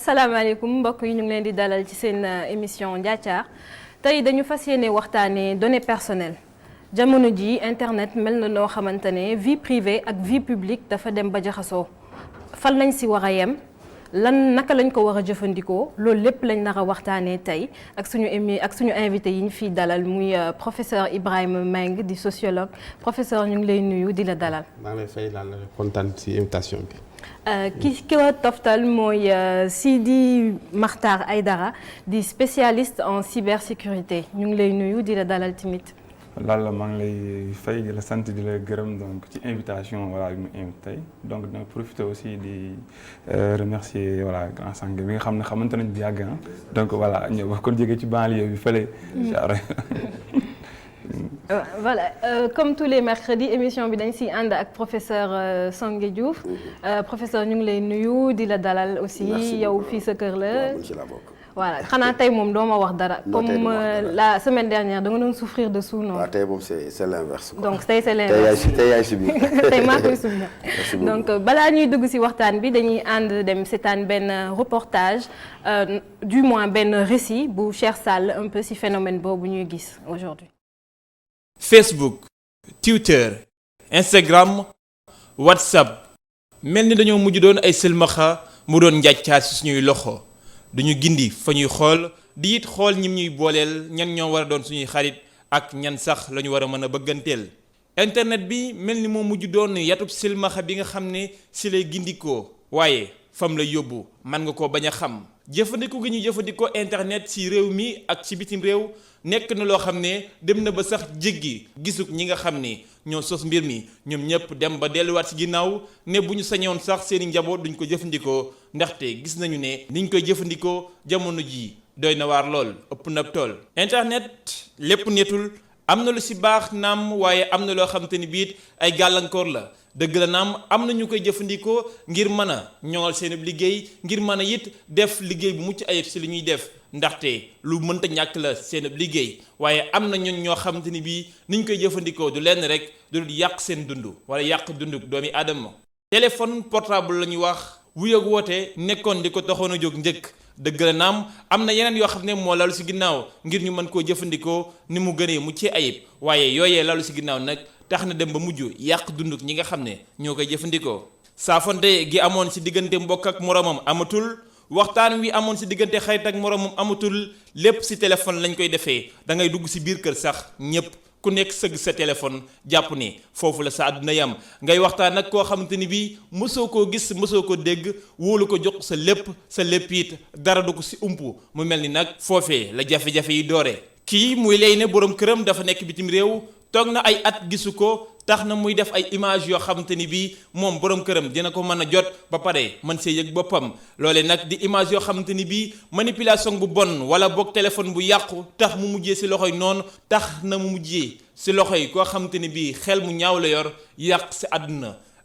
asalaamaaleykum mbokk yi ñu ngi leen di dalal ci seen émission Njaacaar tey dañu fas yéene waxtaanee données personnelles jamono ji internet mel na noo xamante ne vie privée ak vie publique dafa dem ba jaxasoo fan lañ si war a yem lan naka lañ ko war a jëfandikoo loolu lépp lañ nar a waxtaanee tey ak suñu invité yi ñu fiy dalal muy professeur Ibrahima Mbengue di sociologue professeur ñu ngi lay nuyu di la dalal. maa ngi lay fay la kontaan ci invitation bi. ki ko toftal mooy Sidi Makhtar Aïdara di spécialiste en cybersécurité ñu ngi lay nuyu di la dalal tamit. Lalla maa ngi lay fay di la sant di la gërëm donc ci invitation voilà bi mu invité donc dina profiter aussi di remercier voilà grand sang bi nga xam ne xamante nañ bu yàgg donc voilà ñëw ba kon jógee ci banlieue bi fële. Voilà comme tous les mercredis émission bi dañ siy ànd ak professeur Sangué Diouf professeur ñu ngi lay nuyu di la dalal aussi yow fii sa kër la. Voilà xanaa tey moom doo ma wax dara. comme la semaine dernière da nga doon souffrir de sous-nom. waaw tey moom c'est l'inverse. donc tey c'est l'inverse tey yaay subir. tey maa koy subir. donc balaa ñuy dugg ci waxtaan bi dañuy ànd dem seetaan benn reportage du moins benn récit bu Cheikh Sall un peu ci phénomène boobu ñuy gis aujourd'hui. Facebook, Twitter, Instagram, WhatsApp mel ni dañoo mujj doon ay silmaxa mu doon njàccaar ci suñuy loxo duñu gindi fa ñuy xool di it xool ñim ñuy booleel ñan ñoo war a doon suñuy xarit ak ñan sax la ñu war a mën a bëgganteel. internet bi mel ni moo mujj doon yatub silmaxa bi nga xam ne si lay gindikoo waaye fam lay yóbbu mën nga koo bañ a xam jëfandikoo gi ñu jëfandikoo internet ci réew mi ak ci bitim réew. nekk na loo xam ne dem na ba sax jéggi gisuk ñi nga xam ne ñoo sos mbir mi ñoom ñëpp dem ba delluwaat ci ginnaaw ne bu ñu sañoon sax seeni njaboot duñ ko jëfandikoo ndaxte gis nañu ne niñ koy jëfandikoo jamono ji doy na waar lool ëpp na tool. internet lépp netul am na lu ci baax naam waaye am na loo xam te ni biit ay gàllankoor la dëgg la naam am na ñu koy jëfandikoo ngir mën a ñoŋal seen liggéey ngir mën a it def liggéey bu mucc ayib ci li ñuy def. ndaxte lu mënta ñàkk la seen liggéey waaye am na ñun ñoo xamante ni bii niñ koy jëfandikoo du lenn rek du yàq seen dund wala yàq dundu doomi aadama. téléphone portable la ñuy wax wuy ak woote nekkoon di ko taxoon a jóg njëkk dëgg la naam am na yeneen yoo xam ne moo lalu ci ginnaaw ngir ñu mën koo jëfandikoo ni mu gënee mucc ayib waaye yooyee lalu ci ginnaaw nag tax na dem ba mujj yàq dunduk ñi nga xam ne ñoo koy jëfandikoo. saafonte gi amoon ci diggante mbokk ak moroomam amatul. waxtaan wi amoon ci diggante xarit ak moroomam amatul lépp ci téléphone lañ koy defee da ngay dugg ci biir kër sax ñépp ku nekk sëgg sa téléphone jàpp ne foofu la sa àdduna yam ngay waxtaan nag koo xamante ni bii mësoo koo gis mësoo ko dégg wóolu ko jox sa lépp it dara du ko ci umpu mu mel ni nag foofee la jafe-jafe yi doore. kii muy lay ne boroom këram dafa nekk bitim réew toog na ay at gisu ko. tax na muy def ay image yoo xamante ni bii moom borom këram dina ko mën a jot ba pare mën see yëg boppam loole nag di image yoo xamante ni bii manipulation bu bon wala boog téléphone bu yàqu tax mu mujjee ci loxoy noonu tax na mu mujjee ci loxoy koo xamante ni bii xel mu ñaaw la yor yàq ci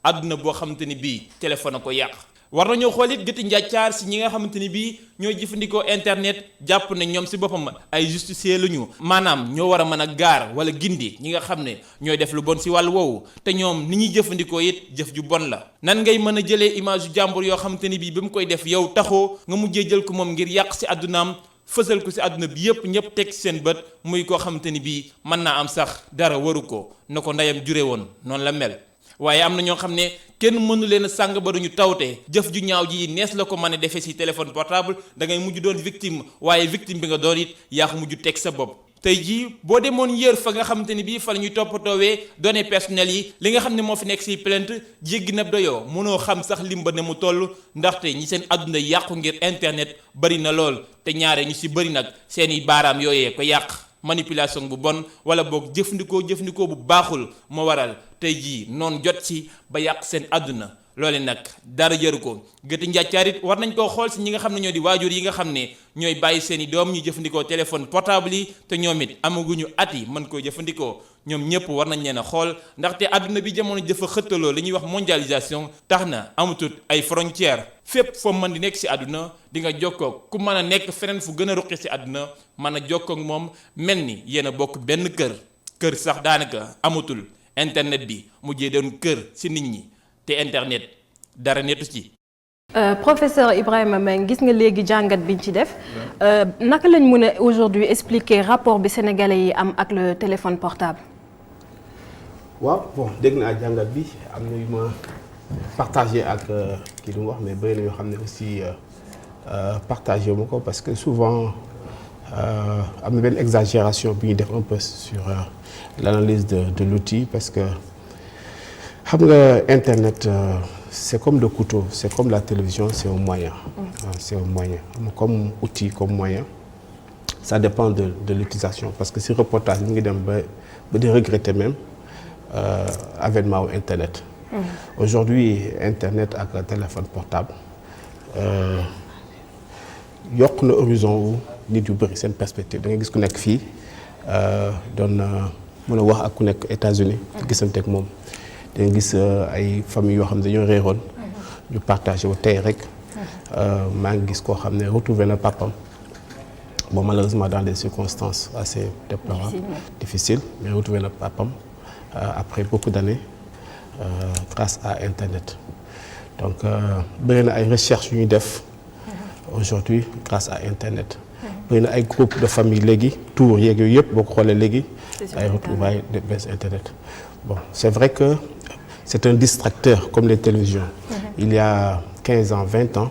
àdduna boo xamante ni bii téléphone a ko yàq. war nañoo xool it gëti njàccaar ci ñi nga xamante ni bii ñooy jëfandikoo internet jàpp ne ñoom ci boppam ay justicier lañu maanaam ñoo war a mën a gaar wala gindi ñi nga xam ne ñooy def lu bon ci wàll woowu te ñoom ni ñuy jëfandikoo it jëf ju bon la. nan ngay mën a jëlee image yu jàmbur yoo xamante ni bii ba mu koy def yow taxoo nga mujjee jël ko moom ngir yàq ci àddunaam fësal ko ci àdduna bi yépp ñépp teg ci seen bët muy koo xamante ni bii mën naa am sax dara waru ko na ko ndeyam jure woon noonu la mel. waaye am na ñoo xam ne kenn mënu leen a sàng ba duñu tawte jëf ju ñaaw ji nees la ko mën a defee ci téléphone portable da ngay mujj doon victime waaye victime bi nga doon it yaa ko mujj teg sa bopp. tey jii boo demoon yër fa nga xamante ni bii fa la ñuy toppatoowee données personnelles yi li nga xam ne moo fi nekk ci plainte jéggi na doyoo mënoo xam sax lim ba ne mu toll ndaxte ñi seen àdduna yàqu ngir internet bari na lool te ñaare ñu ci bari nag seeni baaraam yooyee ko yàq. manipulation bu bon wala boog jëfandikoo bu baaxul moo waral tey jii noonu jot ci ba yàq seen àdduna loole nag dara jëru ko gëti njàccaarit war nañ koo xool ci ñi nga xam ne ñoo di waajur yi nga xam ne ñooy bàyyi seeni doom ñu jëfandikoo téléphone portable yi te ñoom it amaguñu at yi mën koo jëfandikoo ñoom ñëpp war nañ leen a xool ndaxte àdduna bi jamono dafa xëttaloo li ñuy wax mondialisation tax na amatut ay frontières fépp foo mën di nekk ci àdduna di nga jokkoo ku mën a nekk feneen fu gën a ruqi ci àdduna mën a jokkoo ak moom mel ni yéen a bokk benn kër sax daanaka amatul internet bi mujjee doon kër ci nit ñi te internet dara netu ci Professeur Ibrahima Mbengue gis nga léegi jàngat biñ ci def naka lañ mën a aujourd'hui expliquer rapport bi sénégalais yi am ak le téléphone portable. waaw bon dégg naa jàngat bi am na yu ma partagé ak kii lu mu wax mais bëri na yoo xam ne aussi partagé ma ko parce que souvent am na benn exagération bi ñu def un peu sur l'analyse de l'outil parce que xam nga internet c'est comme le couteau c'est comme la télévision c'est un moyen. C'est un moyen comme outil comme moyen ça dépend de l'utilisation parce que si reportage bi ngi dem ba di regretter même avènement wu internet. Aujourd'hui internet ak téléphone portable yokk na horizon wu nit yu bëri seen perspective da nga gis ku nekk fii doon mën a wax ak ku nekk États-Unis gisante ak moom da nga gis ay famille yoo xam ne dañoo réeroon ñu partagé wu tey rek maa ngi gis koo xam ne retrouvé na papam bon malheureusement dans des circonstances assez déplorables difficiles mais retrouvé na papam après beaucoup d'années grâce à internet donc bëri na ay recherches yu ñuy def aujourd'hui grâce à internet bëri na ay groupe de famille léegi tour yeeg yooyu yëpp boo ko xoolee léegi ay retrouvailles de base internet bon c'est vrai que c'est un distracteur comme les télévisions il y a 15 ans 20 ans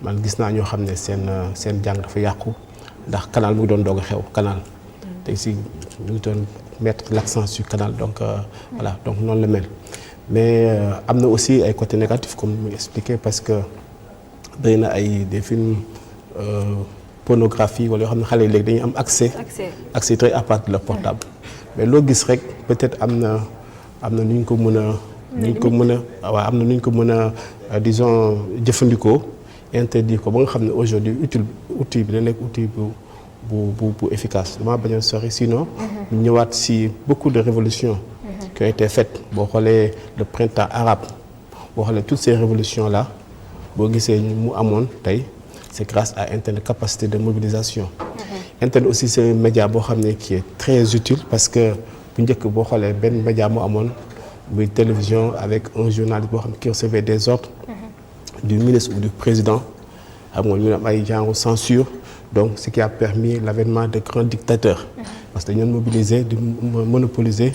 man gis naa ñoo xam ne seen jàng dafa yàqu ndax canal mu ngi doon doog a xew canal te si ñu ngi doon mettre l'accent sur canal donc voilà donc noonu la mel mais am na aussi ay côté négatif comme ni mu expliqué parce que bëri na ay des films pornographie wala yoo xam ne xale yi léegi dañuy am accès très à partir de leur portable mais loo gis rek peut-être am na nu ñu ko mën a waaw am na nu ñu ko mën a disons jëfandikoo interdire ko ba nga xam ne aujourd'hui outil bi da nekk outil bu efficace damaa bañ a sori sinon ñu ñëwaat si beaucoup de révolutions qui ont été faites boo xoolee le printemps arabe boo xoolee toutes ces révolutions là boo gisee mu amoon tey c'est grâce à internet capacité de mobilisation internet aussi c'est un média boo xam ne qui est très utile parce que bu njëkk boo xoolee benn média mu amoon muy télévision avec un journaliste boo xam ne qui recevait des ordres du ministre ou du président xam nga ñu am ay genre censure donc ce qui a permis l'avènement de grands dictateurs parce que dañu doon mobiliser di monopoliser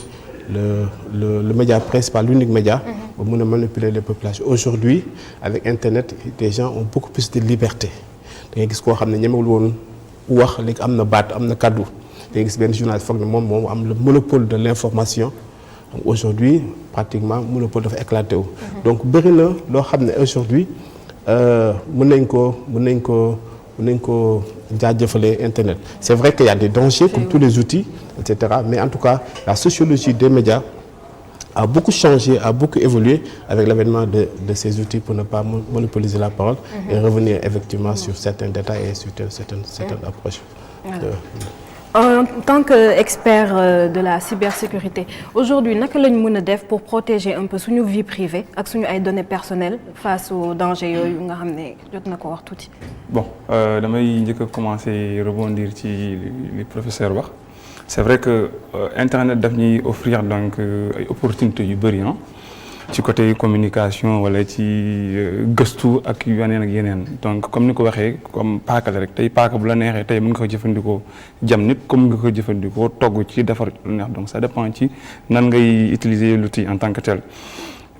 le média principal l'unique média ba mën a manipuler les populations aujourd'hui avec internet les gens ont beaucoup plus de liberté da ngay gis koo xam ne ñemewul woon wax léegi am na baat am na kaddu da ngay gis benn journaliste foog ne moom am le monopole de l'information aujourd'hui pratiquement monopole dafa éclaté wu donc bëri na loo xam ne aujourd'hui mën nañ ko jaajëfale internet c'est vrai qu'il y a des dangers comme tous les outils etc mais en tout cas la sociologie des médias a beaucoup changé a beaucoup évolué avec l'avènement de ces outils pour ne pas monopoliser la parole et revenir effectivement sur certains détails et sur certaines approches En tant qu'expert de la cybersécurité aujourd'hui naka lañ mën a def pour protéger un peu suñu vie privée ak suñu ay données personnelles face aux dangers yooyu nga xam ne jot na ko wax tuuti. bon damay njëkk a commencer rebondir ci li professeur wax c'est vrai que internet daf ñuy offrir donc ay opportunités yu bari ci côté communication wala ci gëstu ak yeneen donc comme ni ko waxee comme paaka la rek tey paaka bu la neexee tey mën nga ko jëfandikoo jam nit comme nga ko jëfandikoo togg ci defar lu neex donc ça dépend ci nan ngay utiliser l'outil en tant que tel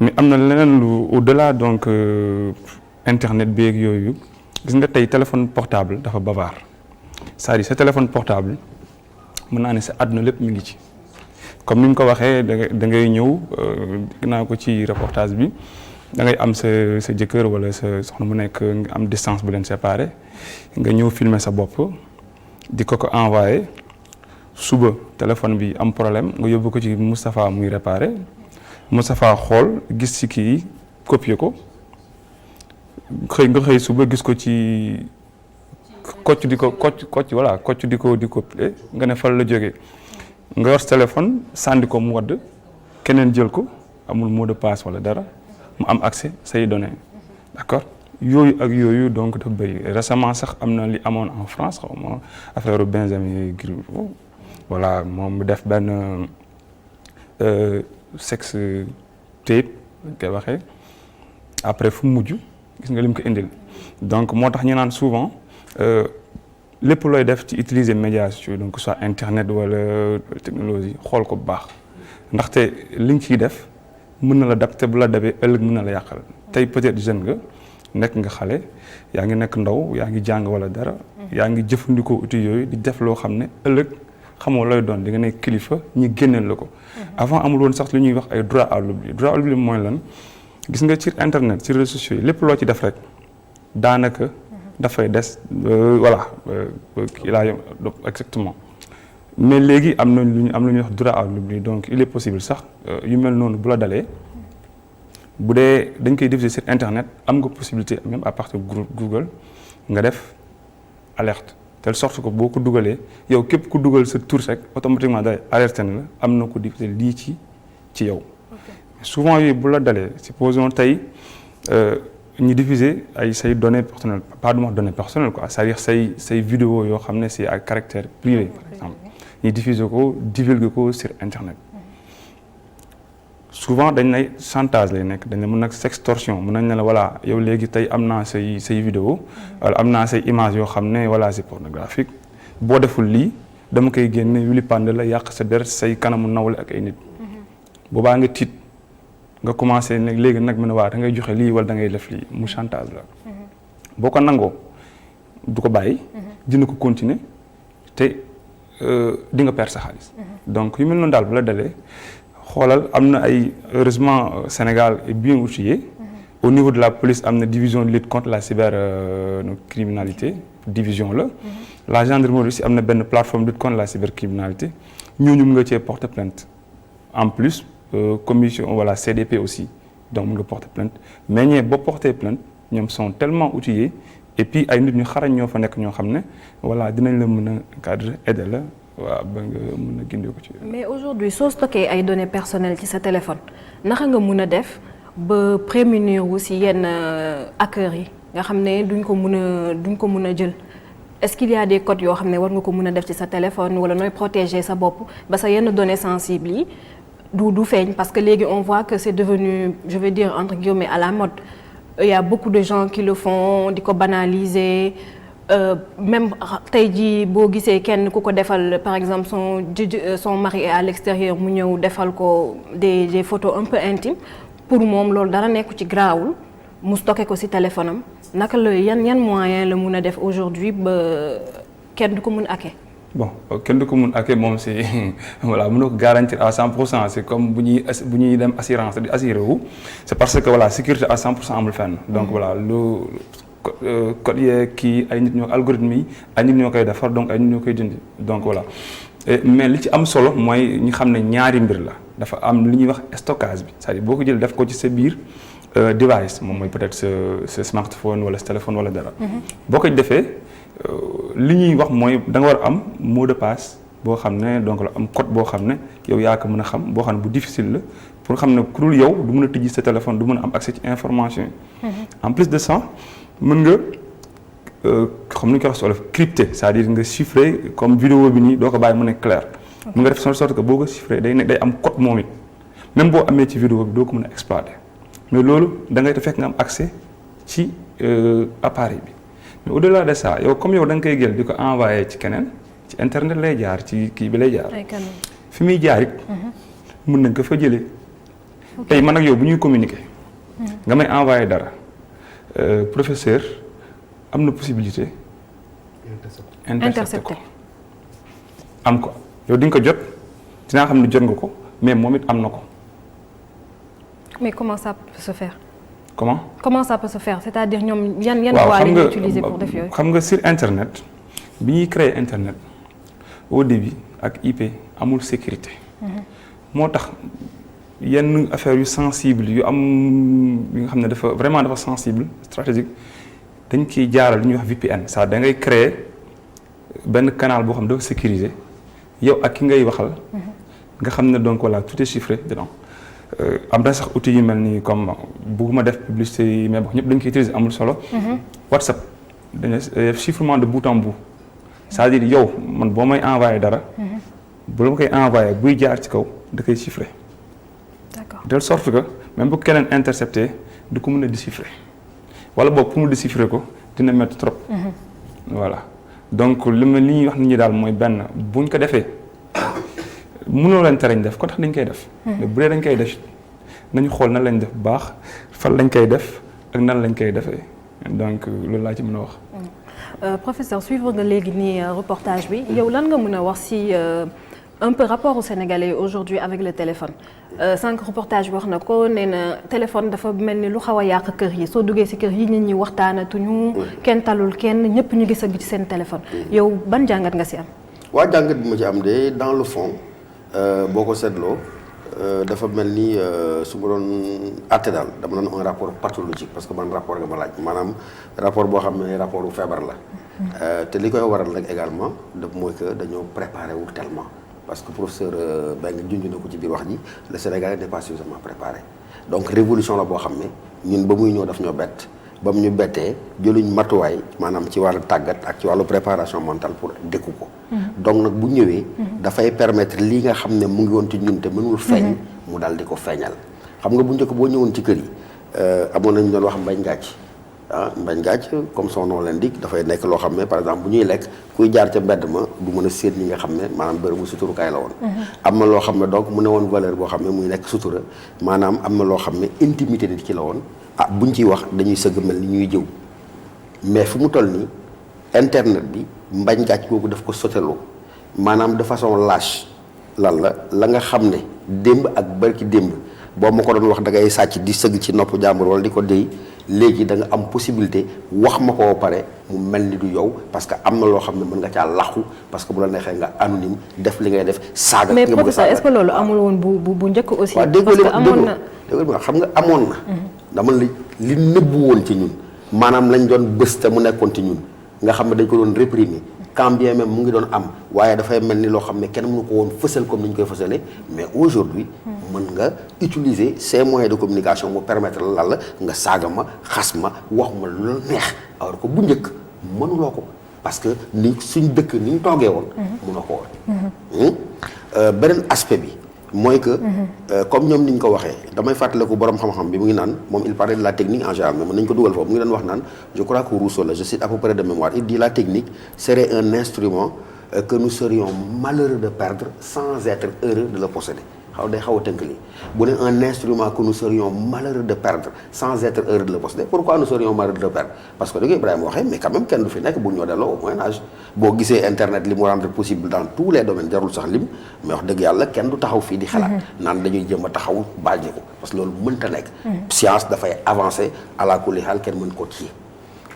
mais am na leneen lu au-delà donc internet beeg yooyu gis nga tey téléphone portable dafa bavard c'est-à-dire sa téléphone portable mën naa ne sa àdduna lépp mi ngi ci comme ni mu ko waxee da ngay ñëw naa ko ci reportage bi da ngay am sa jëkkër wala sa soxna mu nekk nga am distance bu leen séparer nga ñëw filmer sa bopp di ko envoyer suba téléphone bi am problème nga yóbbu ko ci Moustapha muy réparer Moustapha xool gis ci kii copier ko nga xëy suba gis ko ci kocc di ko copier nga ne fan la jógee nga yor téléphone sànni ko mu wadd keneen jël ko amul mot de passe wala dara mu am accès say données d'accord yooyu ak yooyu donc dafa bëri récemment sax am na li amoon en France xaw ma affaire Benjamin Griveaux voilà moom mu def benn sex tape dañ koy waxee après fu mujj gis nga lim ko indil donc moo tax ñu naan souvent lépp looy def ci utiliser médias sociaux donc soit internet wala technologie xool ko bu baax ndaxte li nga ciy def mën na la dab te bu la dabee ëllëg mën na la yàqal tey peut-être jeune nga nekk nga xale yaa ngi nekk ndaw yaa ngi jàng wala dara yaa ngi jëfandikoo outils yooyu di def loo xam ne ëllëg xamoo looy doon di nga nekk kilifa ñi génneel la ko avant amul woon sax lu ñuy wax ay droit à l'oubli mooy lan gis nga ci internet ci réseaux sociaux yi lépp loo ci def rek daanaka dafay des voilà kii laa yem exactement mais léegi am na lu ñuy wax droit à l'oubli donc il est possible sax yu mel noonu bu la dalee bu dee dañ koy diffuser sur internet am nga possibilité même à partir de Google nga def alerte telle sorte que boo ko dugalee yow képp ku dugal sa tur rek automatiquement day alerté na la am na ko diffuser lii ci yow. Souvent yooyu bu la dalee supposons tey ñu diffuser ay say données personnelles pas du ma données personnelles quoi c'est-à-dire say vidéo yoo xam ne c'est à caractère privé par exemple ñu diffuser ko divulguer ko sur internet. Souvent dañ lay chantage lay nekk dañ la mën nag sextorsion mën nañ ne la voilà yow léegi tey am naa say vidéo wala am naa say image yoo xam ne voilà c'est pornographique boo deful lii dama koy génne wili pande la yàq sa der say kanamu nawle ak ay nit boobaa nga tiit nga commencé nag léegi nag mu ne waa da ngay joxe lii wala da ngay def lii mu chantage la boo ko nangoo du ko bàyyi dina ko continuer te di nga perdre sa xaalis donc yu mel noonu daal bu la dalee xoolal am na ay heureusement Sénégal est bien outillé au niveau de la police am na division de lutte contre la cybercriminalité division la gendarmerie aussi am na benn plateforme de lutte contre la cybercriminalité ñooñu mun nga cee porter plainte en plus commission voilà CDP aussi donc mun nga porter plainte mais ñee boo porter plainte ñoom sont tellement outillés et puis ay nit ñu xarañ ñoo fa nekk ñoo xam ne voilà dinañ la mën a encadrer aider la waaw ba nga mën a gindee ko ci. mais aujourd'hui soo stocké ay données personnelles ci sa téléphone naka nga mun a def ba prémunir wu si yenn hackers yi nga xam ne duñ ko mun a jël est-ce qu'il y a des codes yoo xam ne war nga ko mun a def ci sa téléphone wala nooy protéger sa bopp ba sa yenn données sensibles yi du feeñ parce que léegi on voit que c'est devenu je vais dire entre guillemets à la mode il y a beaucoup de gens qui le font di ko banaliser. Même tey jii boo gisee kenn ku ko defal par exemple son mari est à l'extérieur mu ñëw defal ko des photos un peu intimes pour moom loolu dara nekku ci garaawul mu stocké ko ci téléphone am naka la yan moyen la mun a def aujourd'hui ba kenn du ko mun hacker. Bon kenn du ko mun hacker moom c'est voilà mënoo ko garantir à 100% c'est comme bu ñuy dem assurance di assuré wu c'est parce que voilà sécurité à 100% amul fenn donc voilà code yeeg kii ay nit ñoo algorithme yi ay nit ñoo koy defar donc ay nit ñoo koy dindi donc voilà mais li ci am solo mooy ñu xam ne ñaari mbir la dafa am li ñuy wax stockage bi c'est-à-dire boo ko jël def ko ci sa biir device moom mooy peut-être sa smartphone wala sa téléphone wala dara. boo ko defee li ñuy wax mooy da nga war a am mot de passe boo xam ne donc la am code boo xam ne yow yaa ko mën a xam boo xam ne bu difficile la pour xam ne ku dul yow du mën a tijji sa téléphone du mën a am accès ci information yi. En plus de ça. mën nga xam ni ñu koy wax wolof crypté c'est-à-dire nga chiffré comme vidéo bi nii doo ko bàyyi mu nekk clair. mën nga def de sorte que boo ko chiffré day am code moom it même boo amee ci vidéo bi doo ko mën a exploiter mais loolu da ngay fekk nga am accès ci appareil bi mais au-delà de ça yow comme yow da nga koy jël di ko envoyer ci keneen ci internet lay jaar ci kii bi lay jaar. fi muy jaar it. mën nañ ko fa jëlee. tey man ak yow bu ñuy communiquer. nga may envoyer dara. Professeur am na possibilité intercepter ko am ko yow di nga ko jot dinaa xam ne jot nga ko mais moom it am na ko. mais comment ça peut se faire. comment ça peut se faire c'est-à-dire ñoom yan voies la ñuy utiliser pour def yooyu. xam nga sur internet bi ñuy créer internet au début ak IP amul sécurité. moo tax. yenn affaires yu sensible yu am yi nga xam ne dafa sensible stratégique dañ ciy jaaral lu ñuy wax VPN ça da ngay créer benn canal boo xam ne dafa sécurisé yow ak ki ngay waxal nga xam ne donc voilà tout est chiffré dedans am na sax outils yu mel nii comme bugguma def publicité yi mais bon ñëpp dañ koy utiliser amul solo WhatsApp dañu def chiffrement de bout en bout c'est-à-dire yow man boo may envoyé dara bu la ma koy envoyé buy jaar ci kaw da koy chiffré de sorte que même bu keneen intercepté du ko mën a déchiffrer wala boog pour mu déchiffrer ko dina métti trop. voilà donc li ñuy wax nit ñi daal mooy benn buñ ko defee mënoo leen tere ñu def ko tax dañ koy def. mais bu dee dañ koy def nañu xool nan lañ def bu baax fan lañ koy def ak nan lañ koy defee donc loolu laa ci mën a wax. Professeur suivre nga léegi nii reportage bi yow lan nga mën a wax ci un peu rapport aux Sénégalais aujourd'hui avec le téléphone sànq reportage bi wax na ko nee na téléphone dafa mel ni lu xaw a yàq kër yi soo duggee ci kër yi nit ñi waxtaanatuñu kenn talul kenn ñëpp ñu gis a ci seen téléphone yow ban jàngat nga ci am. waa jàngat bi ma ci am de dans le fond boo ko seetloo dafa mel ni su ma doon àtte daal dama doon un rapport pathologique parce que man rapport nga ma laaj maanaam rapport boo xam ne rapport bu feebar la te li koy waral nag également daf mooy que dañoo préparé wu tellement parce que professeur Mbengue junj na ko ci biir wax ji le Sénégalais n'est pas suffisamment préparé donc révolution la boo xam ne ñun ba muy ñëw daf ñoo bett ba mu ñu bettee jëluñ matuwaay maanaam ci wàllu tàggat ak ci wàllu préparation mentale pour dékku ko donc nag bu ñëwee dafay permettre lii nga xam ne mu ngi woon ci ñun te mënul feeñ mu dal di ko feeñal xam nga bu njëkk boo ñëwoon ci kër yi amoon nañu doon wax mbañ gàcc mbañ gàcc comme son nom l'indique dafay nekk loo xam ne par exemple bu ñuy lekk kuy jaar ca mbedd ma du mën a séet ñi nga xam ne maanaam bërëbu suturukaay la woon am na loo xam ne donc mu ne woon valeur boo xam ne muy nekk sutura maanaam am na loo xam ne intimité nit ki la woon buñ ciy wax dañuy sëgg mel ni ñuy jëw mais fu mu toll nii internet bi mbañ gàcc googu daf ko soteloo maanaam de façon lâche lan la nga xam ne démb ak barki démb boo ma ko doon wax da ngay sàcc di sëgg ci nopp jàmbur wala di ko déy léegi da nga am possibilité wax ma ko ba pare mu mel ni du yow parce que am na loo xam ne mën nga caa làqu parce que bu la neexee nga anonyme def li ngay def saaga. mais professeur est-ce que loolu amul woon bu njëkk aussi. parce que amoon na dégg xam nga amoon na. dama li nëbbu woon ci ñun maanaam lañ doon bës te mu nekkoon ci ñun nga xam ne dañ ko doon réprimer quand bien même mu ngi doon am waaye dafay mel ni loo xam ne kenn mënu ko woon fësal comme ni ñu koy fësalee mais aujourd'hui mën nga utiliser ces moyens de communication mu permettre la nga saaga ma xas ma wax ma lu la neex alors que bu njëkk mënuloo ko parce que ni suñ dëkk ni ñu toogee woon mënoo ko woon beneen aspect bi mooy que comme ñoom ni ñu ko waxee damay fàttaliku borom xam-xam bi mu ngi naan moom il parlait de la technique en général mais mën nañu ko dugal foofu mu ngi doon wax naan je crois que Rousseau la je cite à peu près de mémoire il dit la technique serait un instrument que nous serions malheureux de perdre sans être heureux de le posséder day xaw a tënk lii bu ne un instrument que nous serions malheureux de perdre sans être heureux de le posséder pourquoi nous serions malheureux de perdre parce que da nga Ibrahima waxee mais quand même kenn du fi nekk bu ñoo delloo au Moyen-Âge boo gisee internet li mu rendre possible dans tous les domaines jarul sax lim mais wax dëgg yàlla kenn du taxaw fii di xalaat naan dañuy jëm a taxaw bàjje ko parce que loolu mënta nekk science dafay avancer à la kulli xaal kenn mën ko kii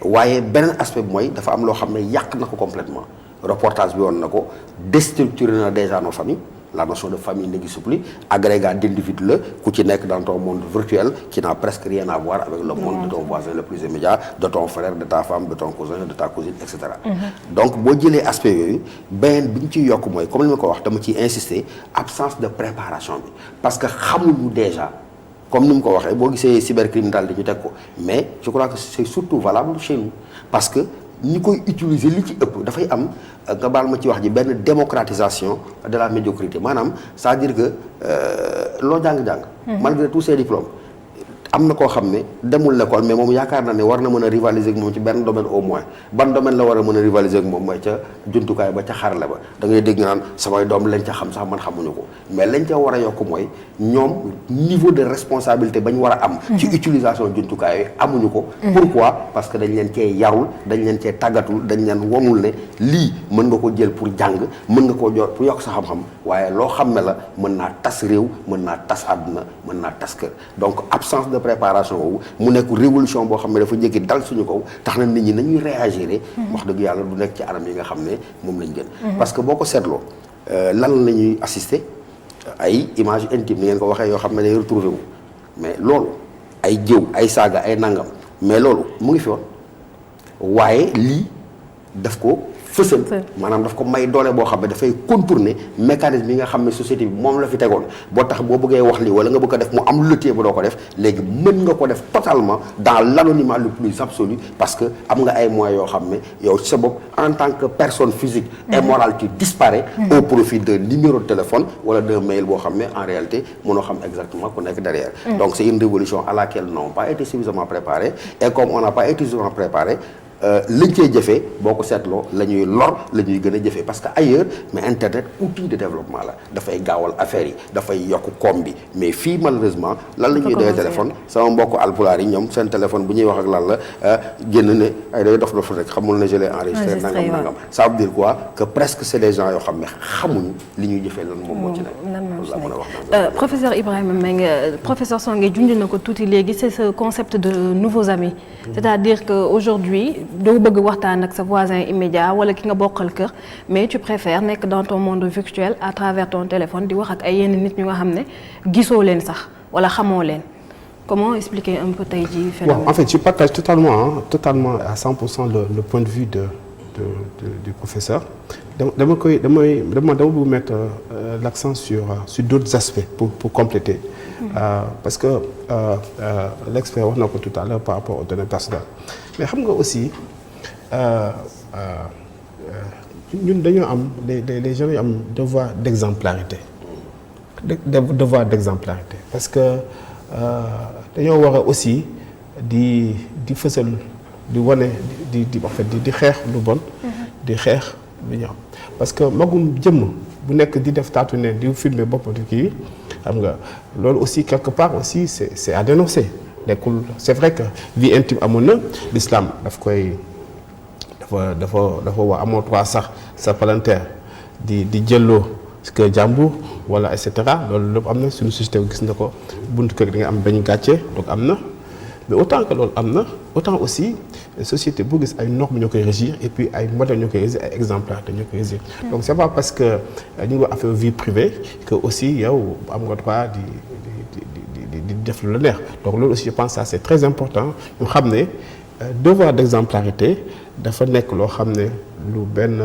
waaye beneen aspect bi mooy dafa am loo xam ne yàq na ko complètement reportage bi woon na ko déstructuré na déjà nos familles la notion de famille n'existe plus agrégat d'individu la ku ci nekk dans ton monde virtuel qui n'a presque rien à voir avec le monde de ton voisin le plus immédiat de ton frère de ta femme de ton cousin de ta cousine et cetera donc boo jëlee aspect yooyu beneen bi ñu ciy yokk mooy comme li ma ko wax dama ciy insister absence de préparation bi parce que xamuñu déjà comme ni mu ko waxee boo gisee cybercriminalité ñu teg ko mais je crois que c'est surtout valable chez nous parce que ñi koy utiliser li ci ëpp dafay am nga baal ma ci wax ji benn démocratisation de la médiocrité maanaam c'est-à-dire que loo jàng-jàng malgré tous ces diplômes am na koo xam ne demul l'école mais moom yaakaar na ne war na mën a rivaliser ak moom ci benn domaine au moins ban domaine la war a mën a rivaliser ak moom mooy ca jumtukaay ba ca xarale ba da ngay dégg naan samay doom lañ ca xam sax man xamuñu ko mais lañ ca war a yokk mooy ñoom niveau de responsabilité bañ war a am ci utilisation jumtukaay yooyu amuñu ko pourquoi parce que dañ leen cee yarul dañ leen cee tàggatul dañ leen wonul ne lii mën nga ko jël pour jàng mën nga koo jot pour yokk sa xam-xam waaye loo xam ne la mën naa tas réew mën naa tas àdduna mën naa tas kër donc absence de préparation boobu mu nekk révolution boo xam ne dafa njëkki dal suñu kaw tax na nit ñi nañuy réagir wax dëgg yàlla du nekk ci anam yi nga xam ne moom lañ gën parce que boo ko seetloo lan la ñuy assister ay image intime ni ngeen ko waxee yoo xam ne day retrouvé wu mais loolu ay jëw ay saaga ay nangam mais loolu mu ngi fi woon waaye lii daf ko fësal maanaam daf ko may doole boo xam ne dafay contourner mécanisme yi nga xam ne société bi moom la fi tegoon boo tax boo bëggee wax lii wala nga bëgg a def mu am lëtee ba doo ko def léegi mën nga ko def totalement dans l'anonymat le plus absolu parce que am nga ay moyens yoo xam ne yow sa bopp en tant que personne physique et morale tu disparais au profit d'un numéro de téléphone wala d'un mail boo xam ne en réalité mënoo xam exactement ku nekk derrière donc c'est une révolution à laquelle nous n'avons pas été suffisamment préparés et comme on n'a pas été suffisamment préparés liñ cee jëfee boo ko seetloo la ñuy lor la ñuy gën a jëfee parce que ailleurs mais internet outil de développement la dafay gaawal affaires yi dafay yokk koom bi mais fii malheureusement lan la ñuy doyee téléphone sama mbokk alpulaar yi ñoom seen téléphone bu ñuy wax ak lan la génn ne ay day dof rek xamul ne je l'ai enregistré nangam ça veut dire quoi que presque c'est des gens yoo xam ne xamuñu li ñuy jëfee lan moom moo ci nekk la mën a wax professeur Ibrahima Mbengue professeur Songué junj na ko tuuti léegi c'est ce concept de nouveaux amis c'est-à-dire que aujourd'hui doo bëgg waxtaan ak sa voisin immédiat wala ki nga bokkal kër mais tu préfères nekk dans ton monde virtuel à travers ton téléphone di wax ak ay yenn nit ñu nga xam ne gisoo leen sax wala xamoo leen comment expliquer un peu tey jii phénomène. En fait je partage totalement à 100% le point de vue du professeur dama bëgg mettre l'accent sur d'autres aspects pour compléter parce que l'expert wax na ko tout à l'heure par rapport aux données personnelles mais xam nga aussi ñun dañoo am les gens yu am devoir d'exemplarité parce que dañoo war a aussi di fësal di wane en fait di xeex lu bon di xeex lu ñaaw parce que magum jëmm bu nekk di def taatu ne di filmer boppam di kii xam nga loolu aussi quelque part aussi c'est à dénoncer nekkul c'est vrai que vie intime amoon na l'islam dafa wax amoo droit sax sa palanteer di jëlloo que jàmbur wala et cetera loolu lépp am na suñu société gis na ko buntu kër di nga am bañ gàcce donc am na mais autant que loolu am na autant aussi société bu gis ay normes ñoo koy régir et puis ay modèles ñoo koy régir ay exemplarité ñoo koy régir donc c'est pas parce que ñu ngi wax affaire vie privée que aussi yow am nga droit di def lu la neex donc loolu aussi je pense ça c'est très important ñu xam ne devoir d'exemplarité dafa nekk loo xam ne lu benn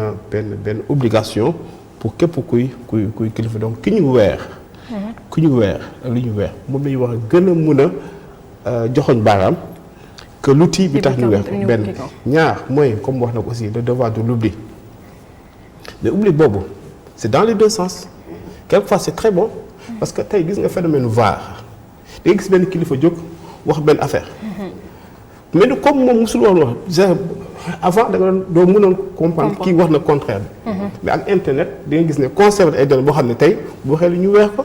obligation pour képp kuy kilifa donc ki ñu weer ak li ñu weer moom la ñuy wax gën a mën a joxoñ baaraam que l'outil bi tax ñu weer benn ñaar mooy comme wax na ko aussi le devoir de l'oubli mais oubli boobu c'est dans les deux sens quelquefois c'est très bon parce que tey gis nga phénomène VAR da nga gis benn kilifa jóg wax benn affaire mais du comme moom musul woon wax avant da nga doo mënoon comprendre kii wax na contraire bi mais ak internet da nga gis ne conserve ay données boo xam ne tey bu waxee lu ñu weer ko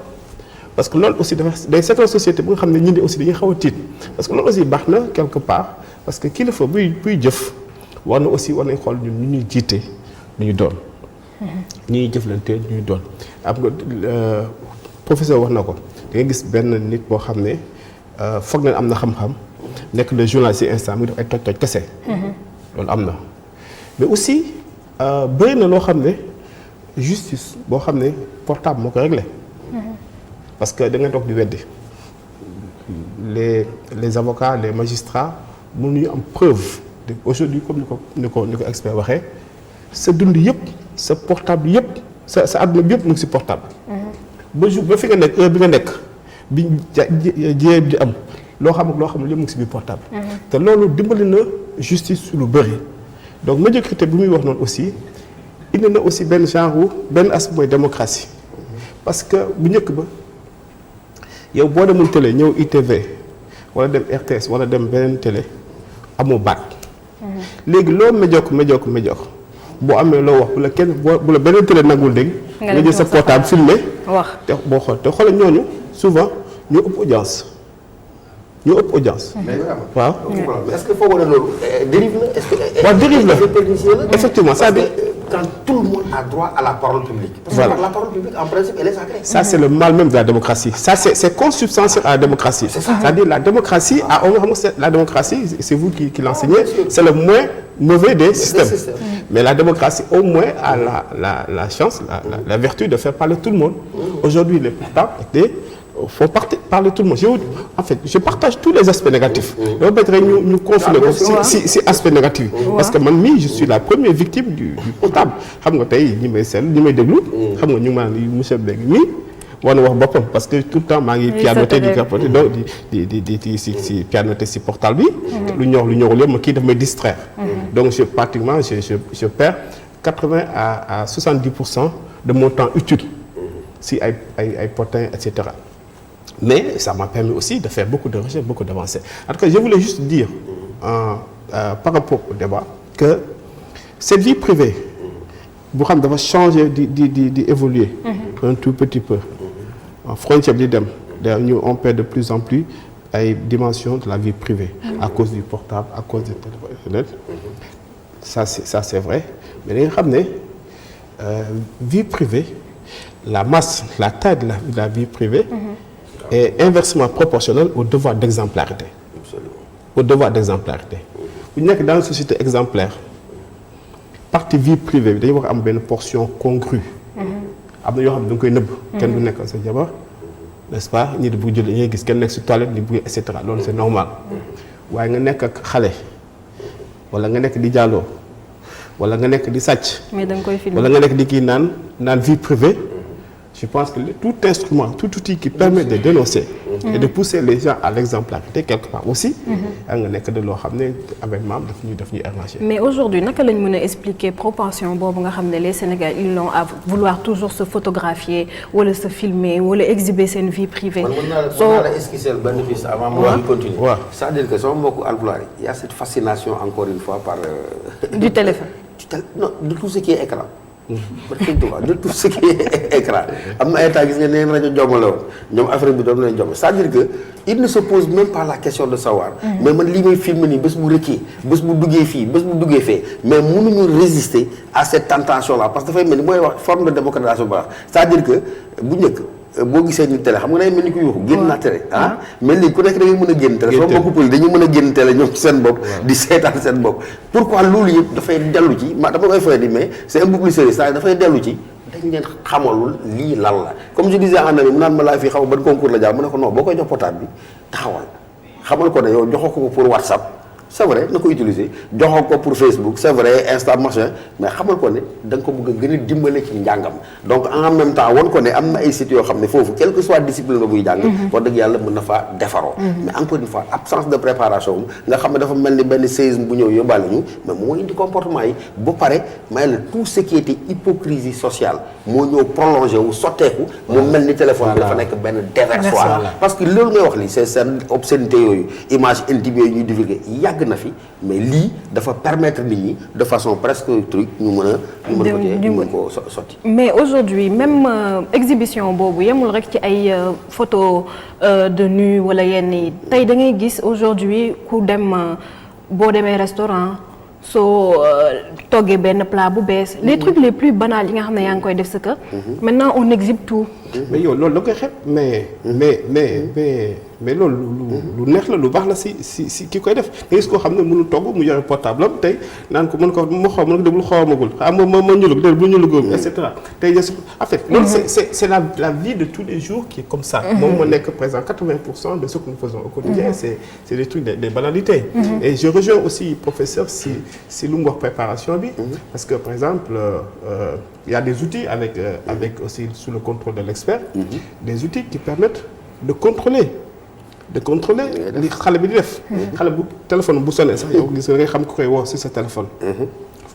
parce que loolu aussi day seetal société bu nga xam ne ñun aussi dañuy xaw a tiit parce que loolu aussi baax na quelque part parce que kilifa buy jëf war nañ xool ñun ñu ñuy jiite lu ñu doon ñuy jëflante ñuy doon am nga professeur wax na ko da nga gis benn nit boo xam ne foog na am na xam-xam nekk le journaliste ci instant mu def ay toj kese loolu am na mais aussi bëri na loo xam ne justice boo xam ne portable moo ko réglé parce que da nga toog di weddi les avocats les magistrats mënuñu am preuve de aujourd'hui comme ni ko expert waxee sa dund yëpp sa portable yëpp sa àdduna bi yëpp mu ngi ci portable ba fi nga nekk heure bi nga nekk bi jiyee di am loo xam ak loo xam ne lépp mu ngi ci biir portable te loolu dimbali na justice su lu bëri donc médiocrité bi muy wax noonu aussi indi na aussi benn aspect mooy démocratie parce que bu njëkk ba yow boo demul télé ñëw ITV wala dem RTS wala dem beneen télé amoo baat léegi loo médiocre boo amee loo wax bu la beneen télé nagul dégg nga jël sa portable filmé wax te boo xool ñooñu souvent ñoo ëpp audience waaw mais est-ce que foog na loolu dérive la est-ce que waaw dérive la effectivement ça dit quand tout le monde a droit à la parole publique parce que la parole publique en principe elle est sacrée ça c'est le mal même de la démocratie ça c'est consubstantiel à la démocratie c'est-à-dire la démocratie la démocratie c'est vous qui l'enseignez c'est le moins mauvais des systèmes mais la démocratie au moins a la chance la vertu de faire parler tout le monde aujourd'hui les portables étaient faut parler tout le monde en fait je partage tous les aspects négatifs. dama bëgg rek ñu confiner ko si aspect négatif yi. parce que man mii je suis la première victime du portable xam nga tey ñi may seetlu ñi may déglu. xam nga ñu ngi maanaam monsieur Mbengue mii war na wax boppam parce que tout le temps maa ngi pianoté di capoté donc di si pianoté si portable bi. lu ñorul yëpp ma kii daf may distraire. donc pratiquement je perds 80 à 70% de mon temps utile si ay potins et cetera. Mais ça m'a permis aussi de faire beaucoup de recherches, beaucoup d'avancées. En tout cas, je voulais juste dire, par rapport au débat, que cette vie privée, Boukham doit changer, d'évoluer un tout petit peu. En frontière d'idem, on perd de plus en plus à dimension de la vie privée, à cause du portable, à cause du téléphone Internet. Ça, c'est vrai. Mais vie privée, la masse, la taille de la vie privée, est inversement proportionnel au devoir d'exemplarité. Absolument. Au devoir d'exemplarité. Vous n'êtes que dans une société exemplaire, partie vie privée, il y a une portion congrue. Il y a une portion congrue. N'est-ce pas? Il y a une portion congrue, etc. C'est normal. Il y a une portion wala nga nekk di jàlloo wala nga nekk di sàcc. mais da nga koy filmer wala nga nekk di kii naan vie privée. Je pense que tout instrument, tout outil qui permet de dénoncer et de pousser les gens à l'exemplarité quelque part aussi, avec mais aujourd'hui, comment on peut expliquer la proportion que les Sénégalais ils ont à vouloir toujours se photographier ou se filmer ou exhiber sa vie privée? On a esquissé le bénéfice avant de continuer. C'est-à-dire que il y a cette fascination encore une fois par... du téléphone. Non, de tout ce qui est écran. De tout ce qui est écran. C'est-à-dire que il ne se pose même pas la question de savoir. Mais man li may film ni bés bu rëkkee bés bu duggee fii bés bu duggee fee mais mënuñu résister à cette tentation là parce que dafay mel ni mooy wax forme de démocratisation bu baax c'est-à-dire que bu njëkk boo gisee ni télé xam nga day mel ni ku yuuxu génn naa télé ah mais léegi ku nekk da ngay mën a génn télé soo mbokku pël dañu mën a génn télé ñoom ci seen bopp di seetaan seen bopp pourquoi loolu yëpp dafay dellu ci ma dama koy fay di mais c'est un peu plus sérieux ça dafay dellu ci dañ leen xamalul lii lan la comme je disais en ami mu naan ma laa fii xaw ban concours la jaar mu ne ko non boo koy jox portable bi taxawal xamal ko ne yow joxoo ko pour WhatsApp c'est vrai na ko utiliser joxoo ko pour Facebook c'est vrai Insta machin mais xamal ko ne da nga ko bëgg a gën a dimbale ci njàngam donc en même temps won ko ne am na ay sites yoo xam ne foofu quelle que soit discipline la buy jàng wax dëgg yàlla mën na faa defaroo mais encore une fois absence de préparation nga xam ne dafa mel ni benn séisme bu ñëw yóbbaale ñu mais moo indi comportement yi ba pare may la tout ce qui était hypocrisie sociale moo ñëw prolongé wu sotteeku mu mel ni téléphone bi dafa nekk benn déversoir parce que loolu ngay wax li c'est seen obscénité yooyu image intime yooyu ñuy divulguer na fi mais lii dafa permettre nit ñi de façon presque truc ñu mën ko sotti mais aujourd'hui même exhibition boobu yemul rek ci ay photo de nu wala yenn yi tey da ngay gis aujourd'hui ku dem boo demee restaurant soo toggee benn plat bu bees les trucs les plus banals yi nga xam ne yaa ngi koy def sa kër maintenant on exhibe tout mais yow loolu la koy xeeb mais loolu lu neex la lu baax la si ki koy def nga gis koo xam ne mënul togg mu yore portable am tey naan ko mën ko déglu xawamagul ma ñulug dé bu ñulugóom et cetera tey en fait loolu c'est la vie de tous les jours qui est comme ça moom moo nekk présent 80% de ce que nous faisons au quotidien c'est des trucs des banalités et je rejoins aussi professeur si lu mu wax préparation bi parce que par exemple il y a des outils avec aussi sous le contrôle de l'expert des outils qui permettent de contrôler li xale bi di def xale bu téléphone bu sonné sax yow gis nga xam ko koy woo ci sa téléphone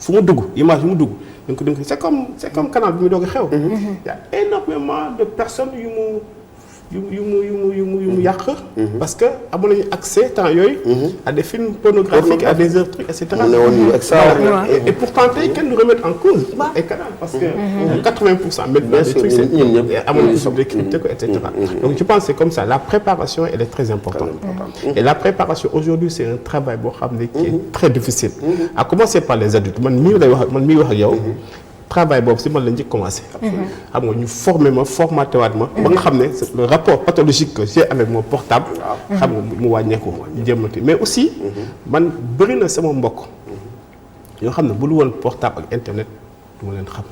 fu mu dugg image bi mu dugg donc c'est comme canal bi mu doog a xew il y a énormément de personnes yu mu yàq parce que amoon nañu accès temps yooyu à des films pornographiques à des œuvres trucs et cetera et pourtant tey kenn du remettre en cause ay canal parce que 80% maintenant des trucs c'est amoon nañu possibilité crypter ko et cetera donc je pense que c'est comme ça la préparation elle est très importante et la préparation aujourd'hui c'est un travail boo xam ne qui est très difficile à commencer par les adultes man mii wax ak yow travail boobu si man la njëkk commencé xam nga ñu formaté waat ma ba nga xam ne le rapport pathologique que j'ai avec mon portable xam nga mu wàññeeku jëmmati mais aussi man bëri na sama mbokk yoo xam ne bu lu woon portable ak internet du ma leen xam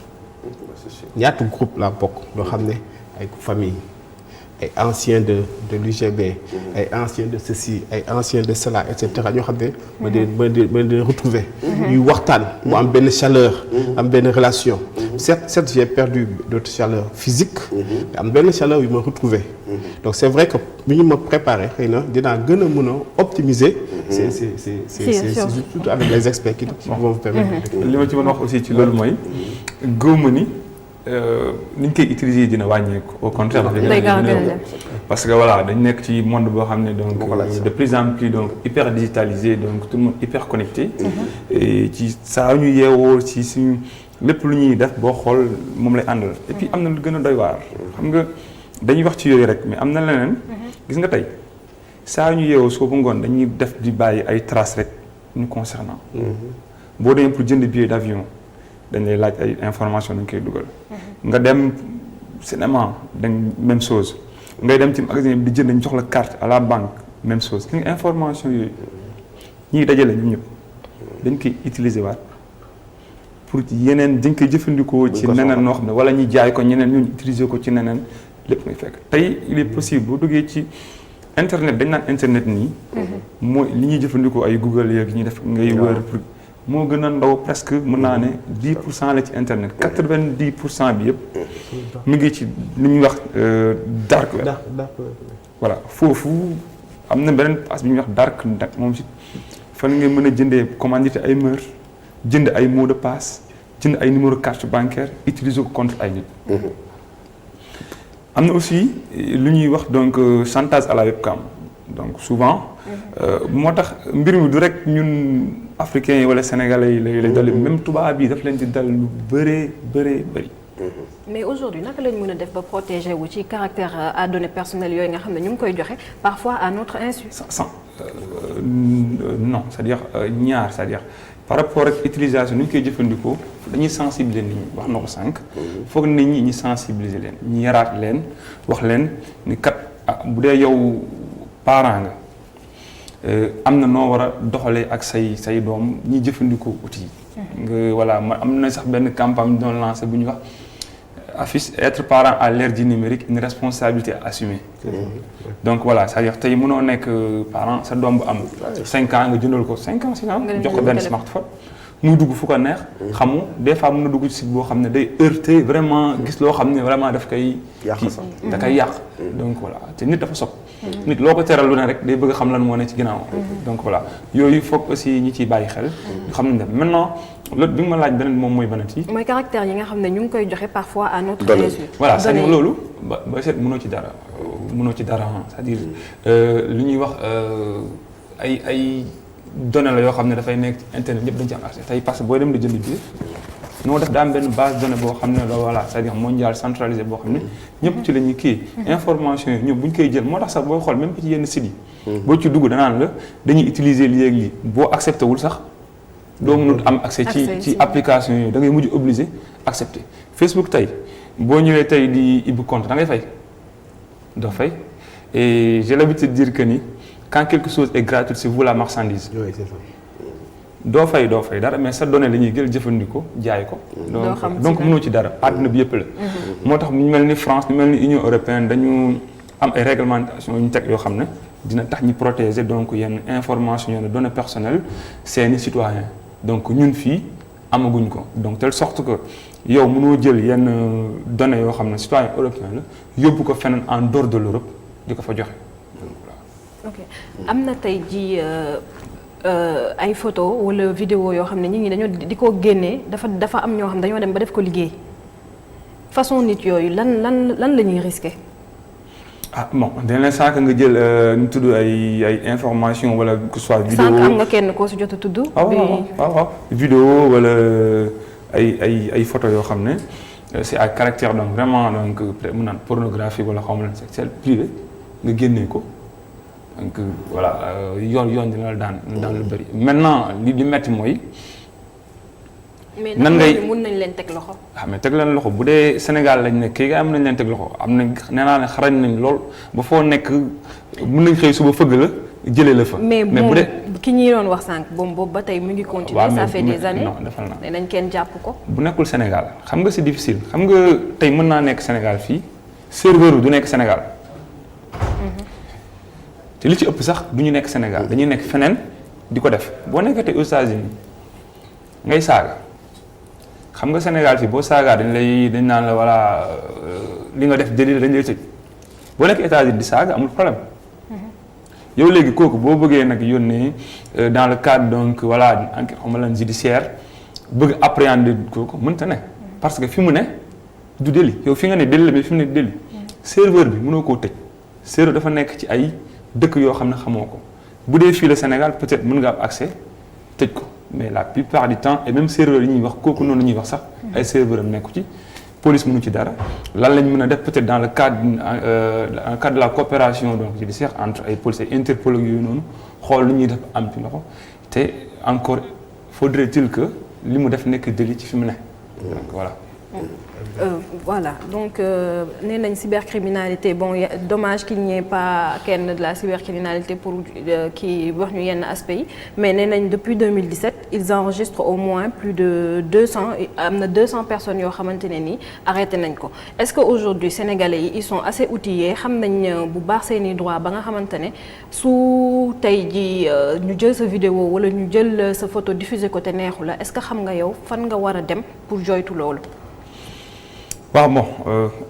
ñaata groupe laa bokk yoo xam ne ay famille ay anciens de l'UGB ay anciens de ceci ay anciens de cela et cetera ñoo xam ne ma di retrouver ñuy waxtaan mu am benn chaleur am benn relation certes j'ai perdu d'autres chaleurs physiques mais am benn chaleur yu ma retrouver donc c'est vrai que bu ñu ma préparer xëy na dinaa gën a mën a optimiser c'est surtout avec les experts qui vont vous permettre li ma ci mën a wax aussi ci loolu mooy gëwma ni ni ñu koy utiliser dina wàññeeku au contraire parce que voilà dañ nekk ci monde boo xam ne donc de plus en plus donc hyper digitalisé donc tout le monde hyper connecté et ci saa ñu yeewoo ci suñu lépp lu ñuy def boo xool moom lay àndal et puis am na lu gën a doy waar xam nga dañuy wax ci yooyu rek mais am na leneen gis nga tey saa ñu yeewoo soo ba ngoon dañuy def di bàyyi ay traces rek ñu concernant boo demee pour jënd billet d'avion dañ lay laaj ay information dañ koy dugal nga dem cinéma dañ même chose ngay dem ci magasin bi di jënd dañ jox la carte à la banque même chose li nga information yooyu ñiy dajale ñu ñëpp dañ koy utiliser waat pour yeneen dañ koy jëfandikoo ci neneen noo xam ne wala ñuy jaay ko ñeneen ñooñu utiliser ko ci neneen lépp ngay fekk tey il est possible boo duggee ci internet dañ naan internet nii mooy li ñuy jëfandikoo ay Google yeeg ñuy def ngay wër pour moo gën a ndaw presque mën naa ne 10% la ci internet 90% bi yëpp mu ngi ci li ñuy wax dark web voilà foofu am na beneen passe bi ñuy wax dark net moom si fan nga mën a jëndee commandité ay mœurs jënd ay mot de passe jënd ay numéro carte bancaire utiliser ko contre ay nit am na aussi lu ñuy wax donc chantage à la webcam donc souvent moo tax mbir mi du rek ñun africains yi wala sénégalais yi lay dal même tubaab yi daf leen di dal lu bëri. mais aujourd'hui naka lañ mën a def ba protéger wu ci caractère à données personnelles yooyu nga xam ne ñu ngi koy joxe parfois à notre insu. Non c'est-à-dire ñaar c'est-à-dire par rapport ak utilisation ni ñu koy jëfandikoo dañuy sensibiliser nit ñi wax na ko sànq. foog nit ñi ñu sensibiliser leen ñu yaraat leen wax leen ni kat bu dee yow parent nga. am na noo war a doxalee ak say doom ñi jëfandikoo outils yi. nga voilà am na sax benn campagne doon lancé bu ñuy wax affiche être parent à l'ère du numérique une responsabilité à assumer. donc voilà c'est-à-dire tey mënoo nekk parent sa doom bu am 5 ans nga jëndal ko 5 ans jox ko benn smartphone muy dugg fu ko neex. xamu des fois mën na dugg ci site boo xam ne day heurter vraiment gis loo xam ne vraiment daf koy. da koy yàq. donc voilà te nit dafa sopp nit loo ko teral lu ne rek day bëgg a xam lan moo ne ci ginnaaw. donc voilà yooyu foog aussi ñi ciy bàyyi xel. ñu xam ne maintenant loolu bi nga ma laaj beneen moom mooy banati. mooy caractère yi nga xam ne ñu ngi koy joxe parfois à notre insu. voilà c'est-à-dire loolu ba seet mënoo ci dara c'est-à-dire li ñuy wax ay données la yoo xam ne dafay nekk ci internet ñëpp dañ ci am accès tey parce que booy dem di jënd biir noo def daa am benn base de données boo xam ne la voilà c'est-à-dire mondial centralisé boo xam ne ñëpp ci la ñuy kii information yi ñoom bu ñu koy jël moo tax sax booy xool même ci yenn sites yi boo ci dugg danaan la dañuy utiliser lii ak lii boo accepté wul sax doo mënut am accès ci application yooyu da ngay mujj obligé accepter Facebook tey boo ñëwee tey di ibbi compte da ngay fay doo fay et j'ai l'habitude de dire que ni quand quelque chose est gratuit c'est vous la marchandise. Oui, c'est ça. doo fay dara mais sa donnée la ñuy jël jëfandikoo jaay ko. donc mënoo ci dara àdduna bi yëpp la. moo tax ñu mel ni France ñu mel ni Union européenne dañu am ay réglementation yu ñu teg yoo xam ne dina tax ñu protéger donc yenn information yenn données personnelles seeni citoyens donc ñun fii amaguñ ko donc telle sorte que yow mënoo jël yenn données yoo xam ne citoyen européen la yóbbu ko feneen en dehors de l'Europe di ko fa joxe. ok am na tey jii ay photo wala vidéo yoo xam ne nit ñi dañoo di ko génnee dafa am ñoo xam ne dañoo dem ba def ko liggéey façon nit yooyu lan la ñuy risquer. bon dañ leen sànq nga jël ñu tudd ay information wala que ce soit. vidéo sànq am nga kenn koo si jot a tudd. waaw vidéo wala ay photo yoo xam ne c'est à caractère donc vraiment donc peut-être mu naan pornographie wala xaw ma leen sexuel privé nga génnee ko. donc voilà yoon dina la daan lu bëri maintenant li metti mooy. nan ngay mën nañ leen teg loxo. mais teg leen loxo bu dee Sénégal lañ nekk kii am nañ leen teg loxo am nañ nee naa ne xarañ nañ lool ba foo nekk mën nañ xëy suba fëgg la jëlee la fa. mais bu dee ki ñuy doon wax sànq boobu ba tey mu ngi continuer. ça fait des années non defal naa. nañ kenn jàpp ko. bu nekkul Sénégal xam nga c'est difficile xam nga tey mën naa nekk Sénégal fii serveur du nekk Sénégal te li ci ëpp sax du ñu nekk Sénégal dañuy nekk feneen di ko def boo nekkee te aux États-Unis ngay saaga xam nga Sénégal fii boo saagaa dañ naan la voilà li nga def délit dañ lay tëj boo nekk États-Unis di saaga amul problème yow léegi kooku boo bëggee nag yónnee dans le cadre donc voilà enquête xaw ma lan judiciaire bëgg appréhender kooku mënta ne parce que fi mu ne du délit yow fi nga ne délit la mais fi mu ne délit serveur bi mënoo koo tëj serveur dafa nekk ci ay dëkk yoo xam ne xamoo ko bu dee fii le Sénégal peut-être mën nga am accès tëj ko mais la plupart du temps et même serveur yi ñuy wax kooku noonu la ñuy wax sax ay serveur am nekku ci police mënu ci dara lan lañ mën a def peut-être dans le cadre de la coopération donc judiciaire entre ay police ay Interpol ak yooyu noonu xool lu ñuy def am ci loxo te encore faudrait-il que li mu def nekk délit ci fi mu ne donc voilà. Voilà donc nee nañ cybercriminalité bon dommage qu'il n'y ait pas kenn de la cybercriminalité pour kii wax ñu yenn aspects yi mais nee nañ depuis 2017 ils enregistrent au moins plus de 200 am na 200 personnes yoo xamante ne ni arrêté nañ ko est-ce que aujourd'hui sénégalais yi ils sont assez outillés xam nañ bu baax seeni droit ba nga xamante ne su tey ji ñu jël sa vidéo wala ñu jël sa photo diffuser ko te neexu la est-ce que xam nga yow fan nga war a dem pour joytu loolu. waaw bon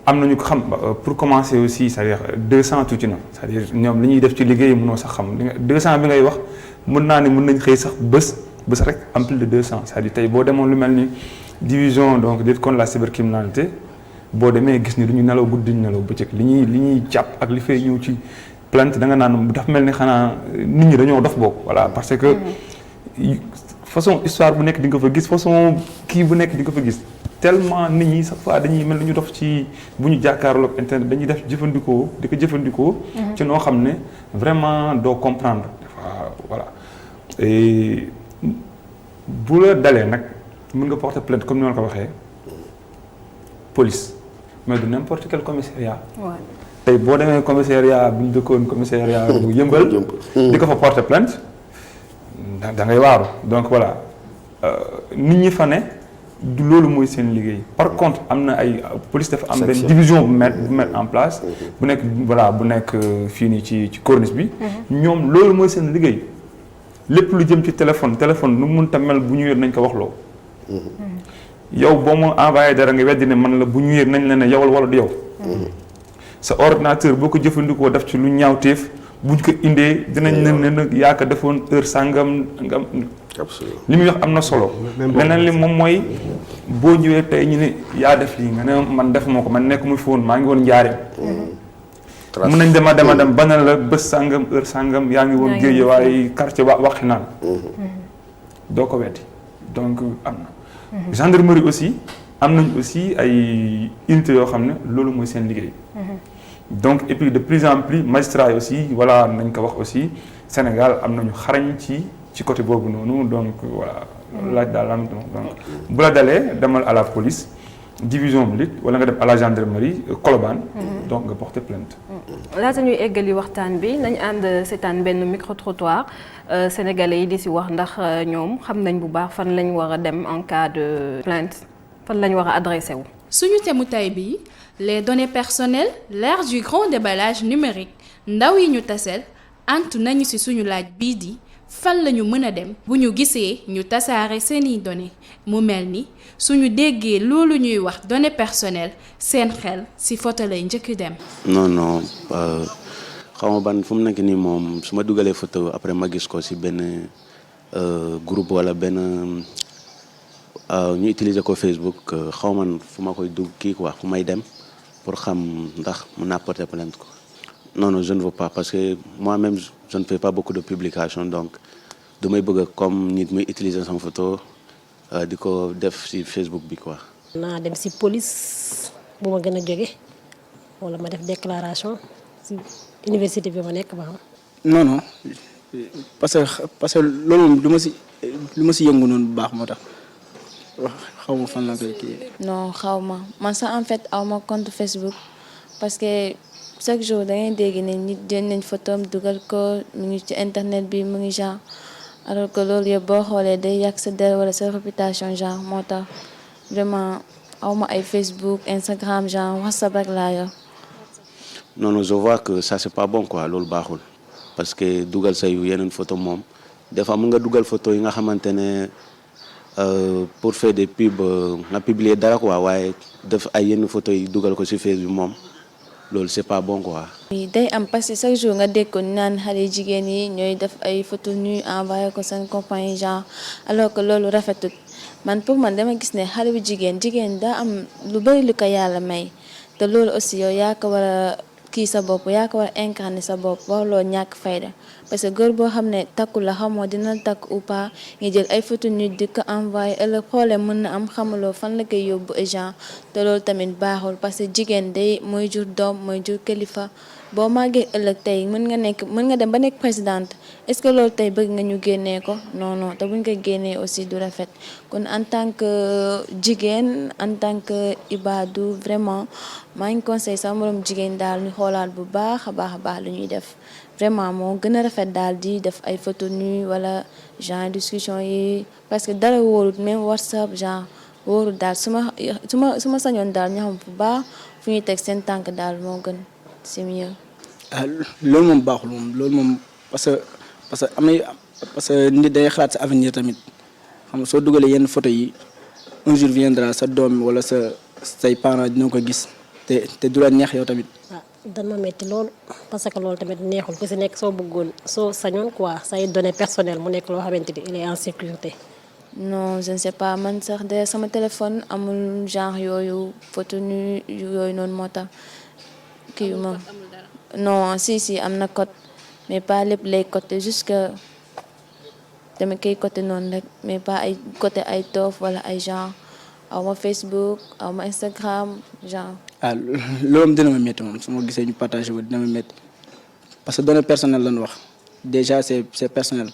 am nañu ko xam pour commencer aussi c'est-à-dire 200 tuuti na c'est-à-dire ñoom li ñuy def ci liggéey mënoo sax xam 200 bi ngay wax mën naa ne mën nañ xëy sax bés rek am plus de 200 c'est-à-dire tey boo demoon lu mel ni division donc lutte contre la cybercriminalité boo demee gis ni du ñu nelaw guddi ñu nelaw bëccëg li ñuy jàpp ak li fay ñëw ci plainte da nga naan dafa mel ni xanaa nit ñi dañoo dof boobu voilà parce que façon histoire bu nekk di nga fa gis façon kii bu nekk di nga fa gis. tellement nit ñi chaque fois dañuy mel ni ñu dof ci bu ñu jàkkaarloo ak internet dañuy def jëfandikoo di ko jëfandikoo. ci noo xam ne vraiment doo comprendre voilà et bu la dalee nag mën nga porter plainte comme ni ma la ko waxee police mais du n'importe quel commissariat. tey boo demee commissariat bu ñu dëkkoon commissariat bu yëmbal. di ko fa porter plainte da ngay waaru donc voilà nit ñi fa ne. du loolu mooy seen liggéey par contre am na ay police dafa am benn division bu mettre en place bu nekk voilà bu nekk fii nii ci corniche bi ñoom loolu mooy seen liggéey lépp lu jëm ci téléphone nu mun ta mel bu ñu yër nañ ko wax loo yow boo ma envoyé dara nga weddi ne man la bu ñu yër nañ la ne yowal wala du yow sa ordinateur boo ko jëfandikoo def ci lu ñaawteef buñ ko indee dinañ ne nag yaa ko defoon heure sàngam nga li muy wax am na solo leneen li moom mooy boo ñëwee tey ñu ne yaa def lii nga ne man def moo ko man nekk muy foon maa ngi woon njaareem mën nañ dema dem ba ne la bés sàngam heure sàngam yaa ngi woon géej waaye quartier waxi naan doo ko weddi donc am na gendarmerie aussi am nañ aussi ay unités yoo xam ne loolu mooy seen liggéey donc et puis de plus en plus magistrats yi aussi voilà nañ ko wax aussi Sénégal am nañu xarañ ci côté boobu noonu donc voilà laaj daal am donc bu la dalee demal à la police division bu lit wala nga dem à la gendarmerie Colobane donc nga porter plainte. laata ñuy eggali waxtaan bi nañ ànd seetaan benn micro trottoir sénégalais yi di si wax ndax ñoom xam nañ bu baax fan lañ war a dem en cas de plainte fan lañ war a adressé wu. suñu thème tay bi les données personnelles l'ère du grand déballage numérique ndaw yi ñu taseel antu nañu ci suñu laaj bii di fan lañu mën a dem bu ñu gisee ñu tasaare seeni données mu mel ni suñu déggee loolu ñuy wax données personnelles seen xel ci photo lay njëkk dem. non xaw ma ban fu mu nekk nii moom su ma dugalee photo après ma gis ko ci benn groupe wala benn ñu utiliser ko Facebook xaw ma fu ma koy dugg kii quoi fu may dem pour xam ndax mën naa porter plainte ko. Non, je ne veux pas parce que moi-même je ne fais pas beaucoup de publications donc damay bëgg comme nit muy utiliser sama photo di ko def ci Facebook bi quoi. naa dem ci police bu ma gën a jóge wala ma def déclaration ci université bi ma nekk ba xam. non parce que loolu moom lu ma ci yëngu noonu bu baax moo tax xaw ma fan la koy kii. non xaw ma man sax en fait aw ma compte Facebook parce que. chaque jour da ngay dégg ne nit jël nañ photo am dugal ko mu ngi ci internet bi mu ngi genre alors que loolu yëpp boo xoolee day yàq sa der wala sa réputation genre moo tax vraiment awma ay Facebook Instagram genre WhatsApp rek laa yor. non je vois que ça c'est pas bon quoi loolu baaxul parce que dugal say yeneen photo moom des fois mën nga dugal photo yi nga xamante ne pour faire des pubs nga publier dara quoi waaye def ay yenn photo yi dugal ko ci Facebook bi moom loolu c'est pas bon quoi. day am parce que chaque jour nga dégg ko naan xale jigéen yi ñooy def ay photo nu envoyé ko seen compagnie genre alors que loolu rafetut man pour man dama gis ne xale bu jigéen daa am lu bari lu ko yàlla may te loolu aussi yow yaa ko war a kii sa bopp yaa ko war a incarner sa bopp warloo ñàkk fayda parce que góor boo xam ne takku la xamoo dina takk ou pas nga jël ay photo nit di ko envoyé ëllëg problème mën na am xamuloo fan la koy yóbbu genre te loolu tamit baaxul parce que jigéen day mooy jur doom mooy jur kilifa boo màggee ëllëg tey mën nga dem ba nekk présidente est-ce que loolu tey bëgg nga ñu génnee ko non non te buñ ko génnee aussi du rafet kon en tant que jigéen en tant que Ibadou vraiment maa ngi conseil sama morom jigéen daal ñu xoolaat bu baax a baax lu ñuy def vraiment moo gën a rafet daal di def ay photo nu wala genre discussion yi parce que dara wóorut même WhatsApp genre wóorut daal su ma sañoon daal ñu xam bu baax fu ñuy teg seen tànk daal moo gën c'est mieux. loolu moom baaxul moom loolu moom parce que nit day xalaat sa avenir tamit xam nga soo dugalee yenn photo yi un jour viendra sa doom wala say parents dina ko gis te du la neex yow tamit. dan ma metti loolu parce que loolu tamit neexul ku si nekk soo sañoon quoi say données personnelles mu nekk loo xamante ni il est en sécurité. non je ne sais pas man sax de sama téléphone amul genre yooyu photo nu yooyu noonu moo tax kii moom non si am na code mais pas lépp lay côté jusque dama koy côté noonu rek mais pas ay côté ay toof wala ay genre aw ma Facebook aw ma Instagram genre. loolu dina ma métti moom su ma gisee ñu partagé ko dina ma métti parce que données personnelles lañ wax déjà c'est personnel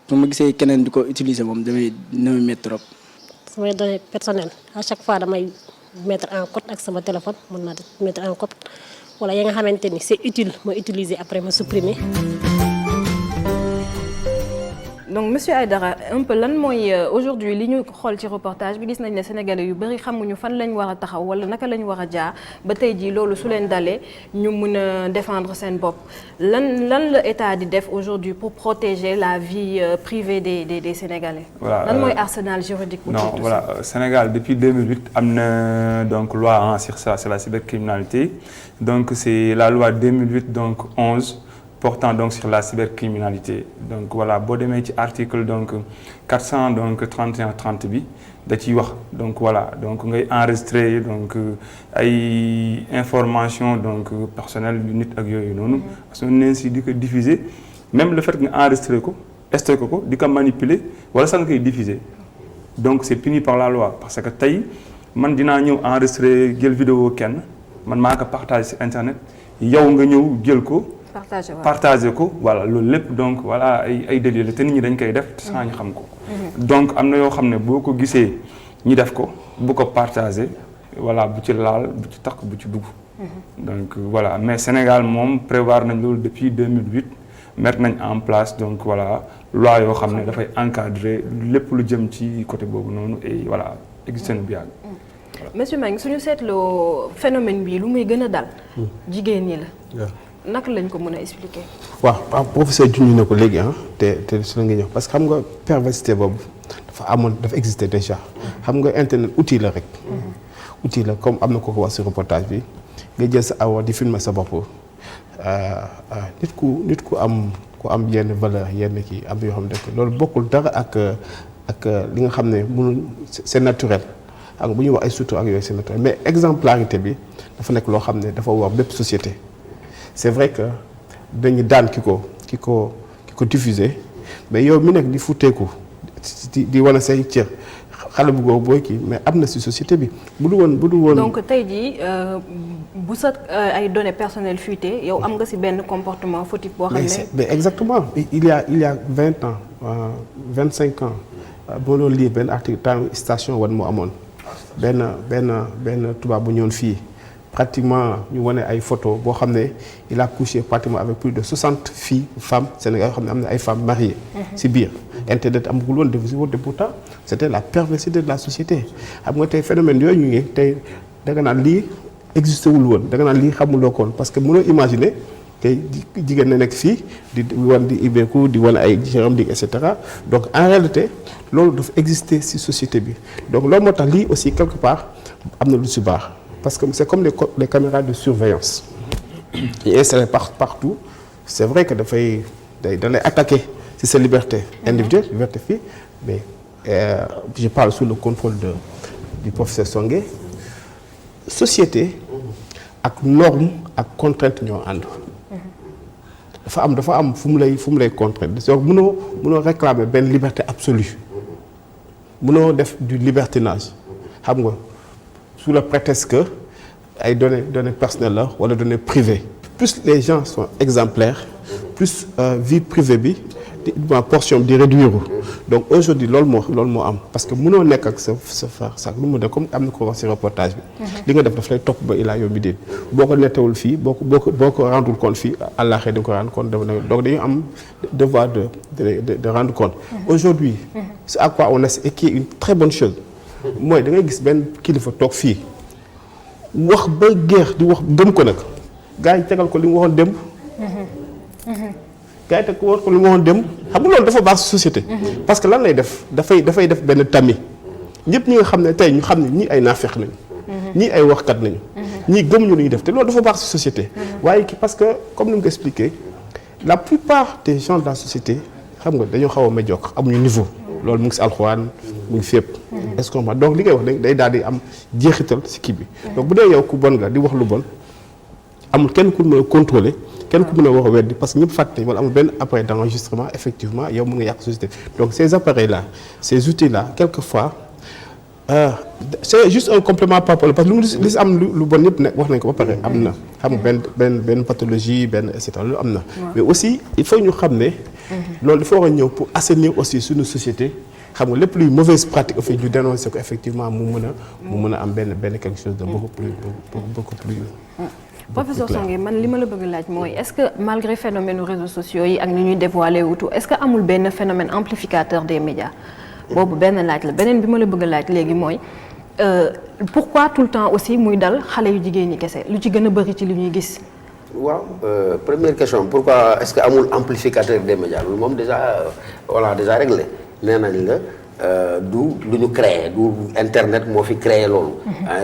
su ma gisee keneen di ko utiliser moom dina ma métti trop. samay données personnelles à chaque fois damay mettre en code ak sama téléphone mën naa mettre en code wala ya nga xamante ni c'est utile ma utiliser après ma supprimer. donc monsieur Aïdara un peu lan mooy aujourd'hui li ñu xool ci reportage bi gis nañ ne sénégalais yu bari xamuñu fan lañ war a taxaw wala naka lañ war a jaar ba tey jii loolu su leen dalee ñu mën a défendre seen bopp lan la état di def aujourd'hui pour protéger la vie privée des sénégalais. voilà lan mooy arsenal juridique. non voilà Sénégal depuis 2008 am na donc loi sur ça c'est la cybercriminalité donc c'est la loi 2008 donc 11. portant donc sur la cybercriminalité donc voilà boo demee ci article donc 400 donc 31 30 bi da ciy wax donc voilà donc ngay enregistrer donc ay information donc personnelles yu nit ak yooyu noonu parce que neen si di ko diffuser même le fait nga enregistrer ko stocké ko di ko manipuler wala sax nga koy diffuser donc c'est puni par la loi parce que tey man dinaa ñëw enregistrer jël vidéo kenn man maa ko partager sur internet yow nga ñëw jël ko partager ko voilà loolu lépp donc voilà ay délit la te nit ñi dañ koy def sans ñu xam ko donc am na yoo xam ne boo ko gisee ñi def ko bu ko partager voilà bu ci laal bu ci takk bu ci dugg donc voilà mais Sénégal moom prévoir nañ loolu depuis 2008 mettre nañ en place donc voilà loi yoo xam ne dafay encadrer lépp lu jëm ci côté boobu noonu et voilà existé na bu yàgg. monsieur Mbengue suñu seetloo phénomène bi lu muy gën a dal jigéen ñi la. naka lañ ko mën a expliquer. waaw professeur junj na ko léegi te su la nga ñëw parce que xam nga perversité boobu dafa exister déjà xam nga internet outil la rek. outil la comme am na ko wax ci reportage bi nga jël sa awa di filmer sa bopp nit ku am yenn valeur yenn kii am yoo xam ne loolu bokkul dara ak li nga xam ne mënul c'est naturel ak bu ñuy wax ay sutur ak yooyu c'est naturel mais exemplarité bi dafa nekk loo xam ne dafa war bépp société. c'est vrai que dañu daan ki ko diffuser mais yow mi nekk di futteeku di wane say cër xale bu góor booy kii mais am na ci société bi bu du woon. donc tey jii bu sa ay données personnelles fuitées yow am nga ci benn comportement fautif boo xam ne. mais exactement il y a 20 ans 25 ans boo doon lire benn article temps station wan moo amoon benn tubaab bu ñëwoon fii. pratiquement ñu wane ay photos boo xam ne il a couché pratiquement avec plus de 60 femmes sénégalaises yoo xam ne am na ay femmes mariées. ci biir internet amagul woon de pourtant c'était la perversité de la société xam nga tey phénomène yooyu ñu ngi tey danga naan lii existé wul woon danga naan lii xamuloo ko woon parce que mënoo imaginer te jigéen na nekk fii di wan di ibbeeku di wan ay jëram di et cetera donc en réalité loolu dafa exister ci société bi donc loolu moo tax lii aussi quelque part am na lu ci baax parce que c'est comme les caméras de surveillance yi installées partout c'est vrai que dafay da lay attaquer ci sa liberté individuelle liberté fii mais je parle sous le contrôle du professeur Songué société ak norme ak contrainte ñoo ànd dafa am fu mu lay contrainte donc mënoo réclamer benn liberté absolue mënoo def du libertinage xam nga sous le prétexte que ay données personnelles la wala données privées plus les gens sont exemplaires plus vie privée bi portion di réduire donc aujourd'hui loolu moo am parce que mënoo nekk ak sa lu mu def comme am na ko wax ci reportage bi li nga def daf lay topp ba ilaa yow mi dee boo ko nettewul fii boo ko rendre compte fii àllaaxee da nga ko rendre compte donc dañu am devoir de rendre compte aujourd'hui c'est à quoi on assiste et qui est une très bonne chose mooy da ngay gis benn kilifa toog fii wax ba geex di wax gëm ko nag gars yi tegal ko li mu waxoon démb gars yi teg ko li mu waxoon démb xam nga loolu dafa baax ci société parce que lan lay def dafay def benn tami ñëpp ñi nga xam ne tey ñu xam ne ñii ay naafeq nañu ñii ay waxkat nañu ñii gëmuñu lu ñuy def te loolu dafa baax ci société waaye parce que comme ni mu ko expliqué la plupart des gens de la société xam nga dañoo xaw a médiocre amuñu niveau loolu mu ngi ci alxuraan mu ngi fépp est-ce que donc li ngay wax day daal di am jeexital ci kii bi donc bu dee yow ku bon nga di wax lu bon amul kenn ku mën a contrôler kenn ku mën a wax a weddi parce que ñëpp fàtte wala amul benn appareil d'enregistrement effectivement yow mën nga yàq société donc ces appareils là ces outils là quelquefois c'est juste un complément par rapport parce que li si am lu bon yëpp ne wax nañ ko ba pare am na xam nga benn pathologie benn et cetera loolu am na mais aussi il faut ñu xam ne loolu dafa war a ñëw pour assainir aussi suñu société xam nga lépp luy mauvaise pratique aussi ñu dénoncer ko effectivement mu mën a am benn quelque chose de beaucoup plus professeur Songué man li ma la bëgg laaj mooy est-ce que malgré phénomène réseaux sociaux yi ak ni ñuy dévoiler wutu est-ce que amul benn phénomène amplificateur des médias boobu benn laaj la beneen bi ma la bëgg laaj léegi mooy pourquoi tout le temps aussi muy dal xale yu jigéen ñi kese lu ci gën a bëri ci li ñuy gis. waaw première question pourquoi est-ce que amul amplificateur des médias loolu moom déjà réglé nee nañ la du ñu créé du internet moo fi créé loolu.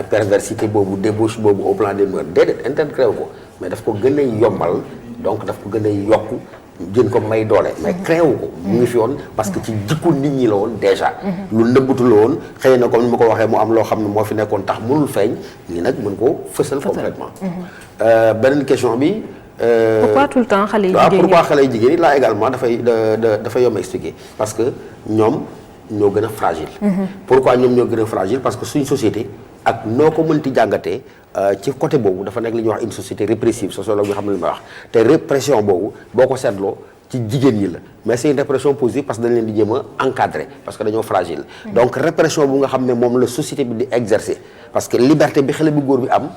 perversité boobu débauche boobu au plan des mœurs déedéet internet créé ko mais daf ko gën a yombal donc daf ko gën a yokk gën ko may doole mais créé wu ko mu ngi fi woon parce que ci jikko nit ñi la woon déjà. lu nëbbatu la woon xëy na comme ni ma ko waxee mu am loo xam ne moo fi nekkoon tax mënul feeñ ñi nag mën ko fësal complètement beneen question bi. pourquoi tout le temps xale yu jigéen ñi pourquoi xale yu jigéen ñi là également dafay yomb expliquer parce que ñoom ñoo gën a fragile. pourquoi ñoom ñoo gën a fragile parce que suñ société ak noo ko mënti jàngatee ci côté boobu dafa nekk li ñuy wax une société répressive sociologue bi xam ne li may wax te répression boobu boo ko seetloo ci jigéen ñi la mais c'est une répression positive parce que dañ leen di jéem a encadrer parce que dañoo fragile. donc répression bu nga xam ne moom la société bi di exercer parce que liberté bi xale bu góor bi am.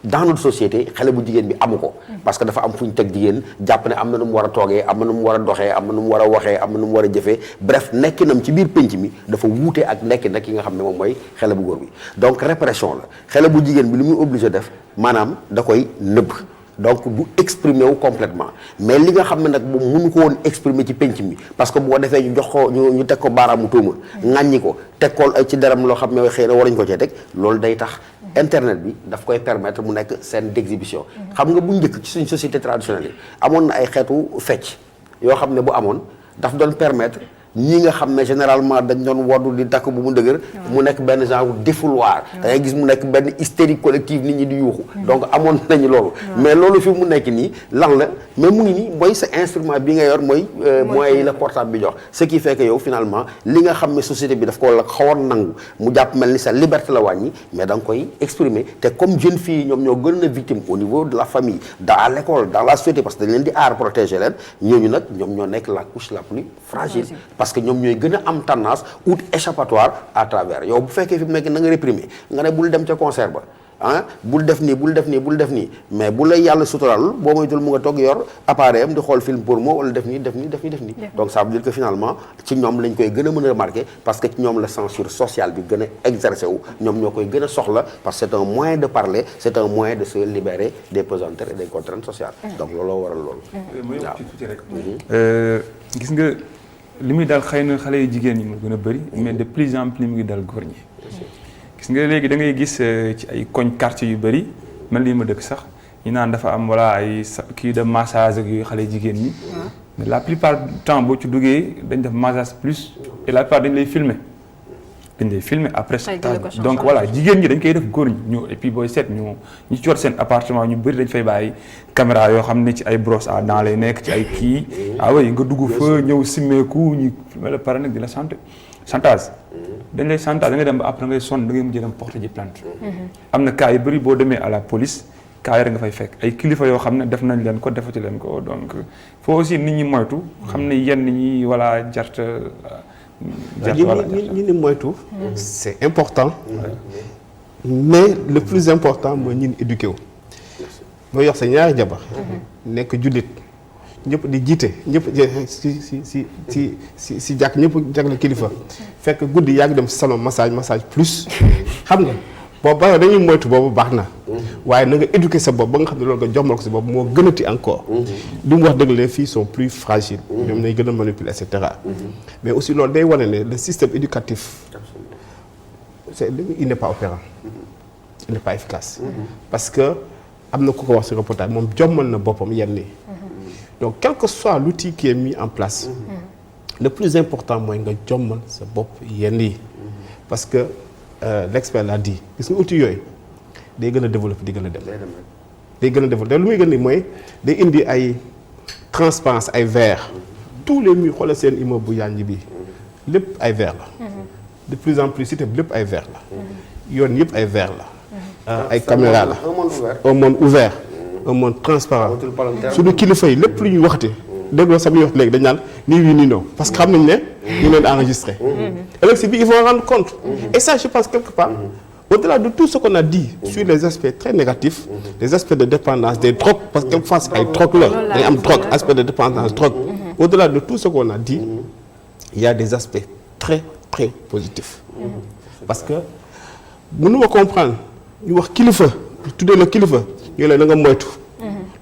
dans notre société xale bu jigéen bi amu ko parce que dafa am fu ñu teg jigéen jàpp ne am na nu mu war a toogee am na nu mu war a doxee am na nu mu war a waxee am na nu mu war a jëfee bref nekkinam ci biir penc mi dafa wuute ak nekkin nag yi nga xam ne moom mooy xale bu góor bi donc répression la xale bu jigéen bi li muy obligé def maanaam da koy nëbb donc du exprimer wu complètement mais li nga xam ne nag moom mënu ko woon exprimer ci penc mi parce que boo defee ñu jox ko ñu teg ko baaraamu tuuma ŋàññi ko teg ko ci daram loo xam ne xëy na waruñu ko cee teg loolu day tax internet bi daf koy permettre mu nekk scène d'exhibition xam nga bu njëkk ci suñ société traditionnelle yi amoon na ay xeetu fecc yoo xam ne bu amoon daf doon permettre ñi nga xam ne généralement dañ doon woddu di takk bu mu dëgër mu nekk benn genre défouloir da ngay gis mu nekk benn hystérie collective nit ñi di yuuxu donc amoon nañu loolu mais loolu fi mu nekk nii lan la mais mu ngi nii mooy sa instrument bi nga yor mooy moyens yi la portable bi jox ce qui fait que yow finalement li nga xam ne société bi daf ko la xawoon nangu mu jàpp mel ni sa liberté la wàññi mais da nga koy exprimer te comme jeune fille ñoom ñoo gën a victime au niveau de la famille dans l'école dans la société parce que dañ leen di aar protéger leen ñooñu nag ñoom ñoo nekk la couche la plus fragile parce que ñoom ñooy gën a am tendance ou échappatoire à travers yow bu fekkee fi mu nekk na nga réprimer nga ne bul dem ca concert ba bul def nii mais bu lay yàlla suturaalul boo moytul mu nga toog yor appareil am di xool film porno wala def nii donc ça veut dire que finalement ci ñoom lañ koy gën a mën a remarquer parce que ci ñoom la censure sociale bi gën a exercer wu ñoom ñoo koy gën a soxla parce que c'est un moyen de parler c'est un moyen de se libérer des pesanteurs et des contraintes sociales donc looloo waral loolu mooy wax ci tuuti rek gis nga li muy dal xëy na xale yu jigéen ñi moo gën a bëri mais de plus en plus mu ngi dal góor ñi gis nga léegi da ngay gis ci ay koñ quartier yu bëri mel ni ma dëkk sax ñu naan dafa am voilà ay kii de massage ak yooyu xale jigéen ñi mais la plupart du temps boo ci duggee dañ def massage plus et la plupart dañ lay filmer après stage donc voilà jigéen ñi dañ koy def góor ñi ñu et puis booy seet ñu ci war seen appartement ñu bëri dañ fay bàyyi caméra yoo xam ne ci ay brosse à dents lay nekk ci ay kii oui nga dugg fa ñëw simmeeku ñu filmer la pare nag di la chantage dañ lay chantage da ngay dem ba après ngay sonn da ngay mujjee dem porter ji plainte am na cas yu bëri boo demee à la police cas yi rek nga fay fekk ay kilifa yoo xam ne def nañ leen ko defati leen ko donc faut aussi nit ñi moytu xam ne yenn ñi voilà jarta ñi ni moytu c'est important mais le plus important mooy ñun éduqué wu boo yor sa ñaari jabar nekk jullit ñëpp di jiite ñëpp si jàkk ñëpp jagle kilifa fekk guddi yaa ngi dem salon massage plus xam nga boobu ba dañuy moytu boobu baax na waaye na nga éduquer sa bopp ba nga xam ne loolu nga jommal ko sa bopp moo gënati encore li mu wax dëgg les filles sont plus fragiles ñoom nay gën a manipuler et cetera mais aussi loolu day wane ne le système éducatif il n'est pas opérant il n'est pas efficace parce que am na ku ko wax ci reportage moom jommal na boppam yenn yi donc quel que soit l'outil qui est mis en place le plus important mooy nga jommal sa bopp yenn yi parce que l'expert l'a dit gis nga outil yooyu day gën a développer di gën a dem day gën a développer lu muy gën ni mooy day indi ay transparence ay verre tous les murs xoolal seen immeuble bu yànj bi lépp ay verre la de plus en plus cité bi lépp ay verre la yoon yëpp ay verre la ay caméra la un monde ouvert un monde transparent suñu kilifa yi lépp lu ñuy waxati dégloo sax muy wax léegi dañ naan nii wii nii non parce que xam nañ ne ñu leen enregistré ëllëg si bi ils vont rendre compte et ça je pense quelque part au-delà de tout ce qu'on a dit sur les aspects très négatifs les aspects de dépendance des drogues parce que quelquefois ay drogue la dañu am drogue aspect de dépendance drogue au-delà de tout ce qu'on a dit il y a des aspects très très positifs parce que mënuma comprendre ñu wax kilifa tuddee la kilifa ñu la nga moytu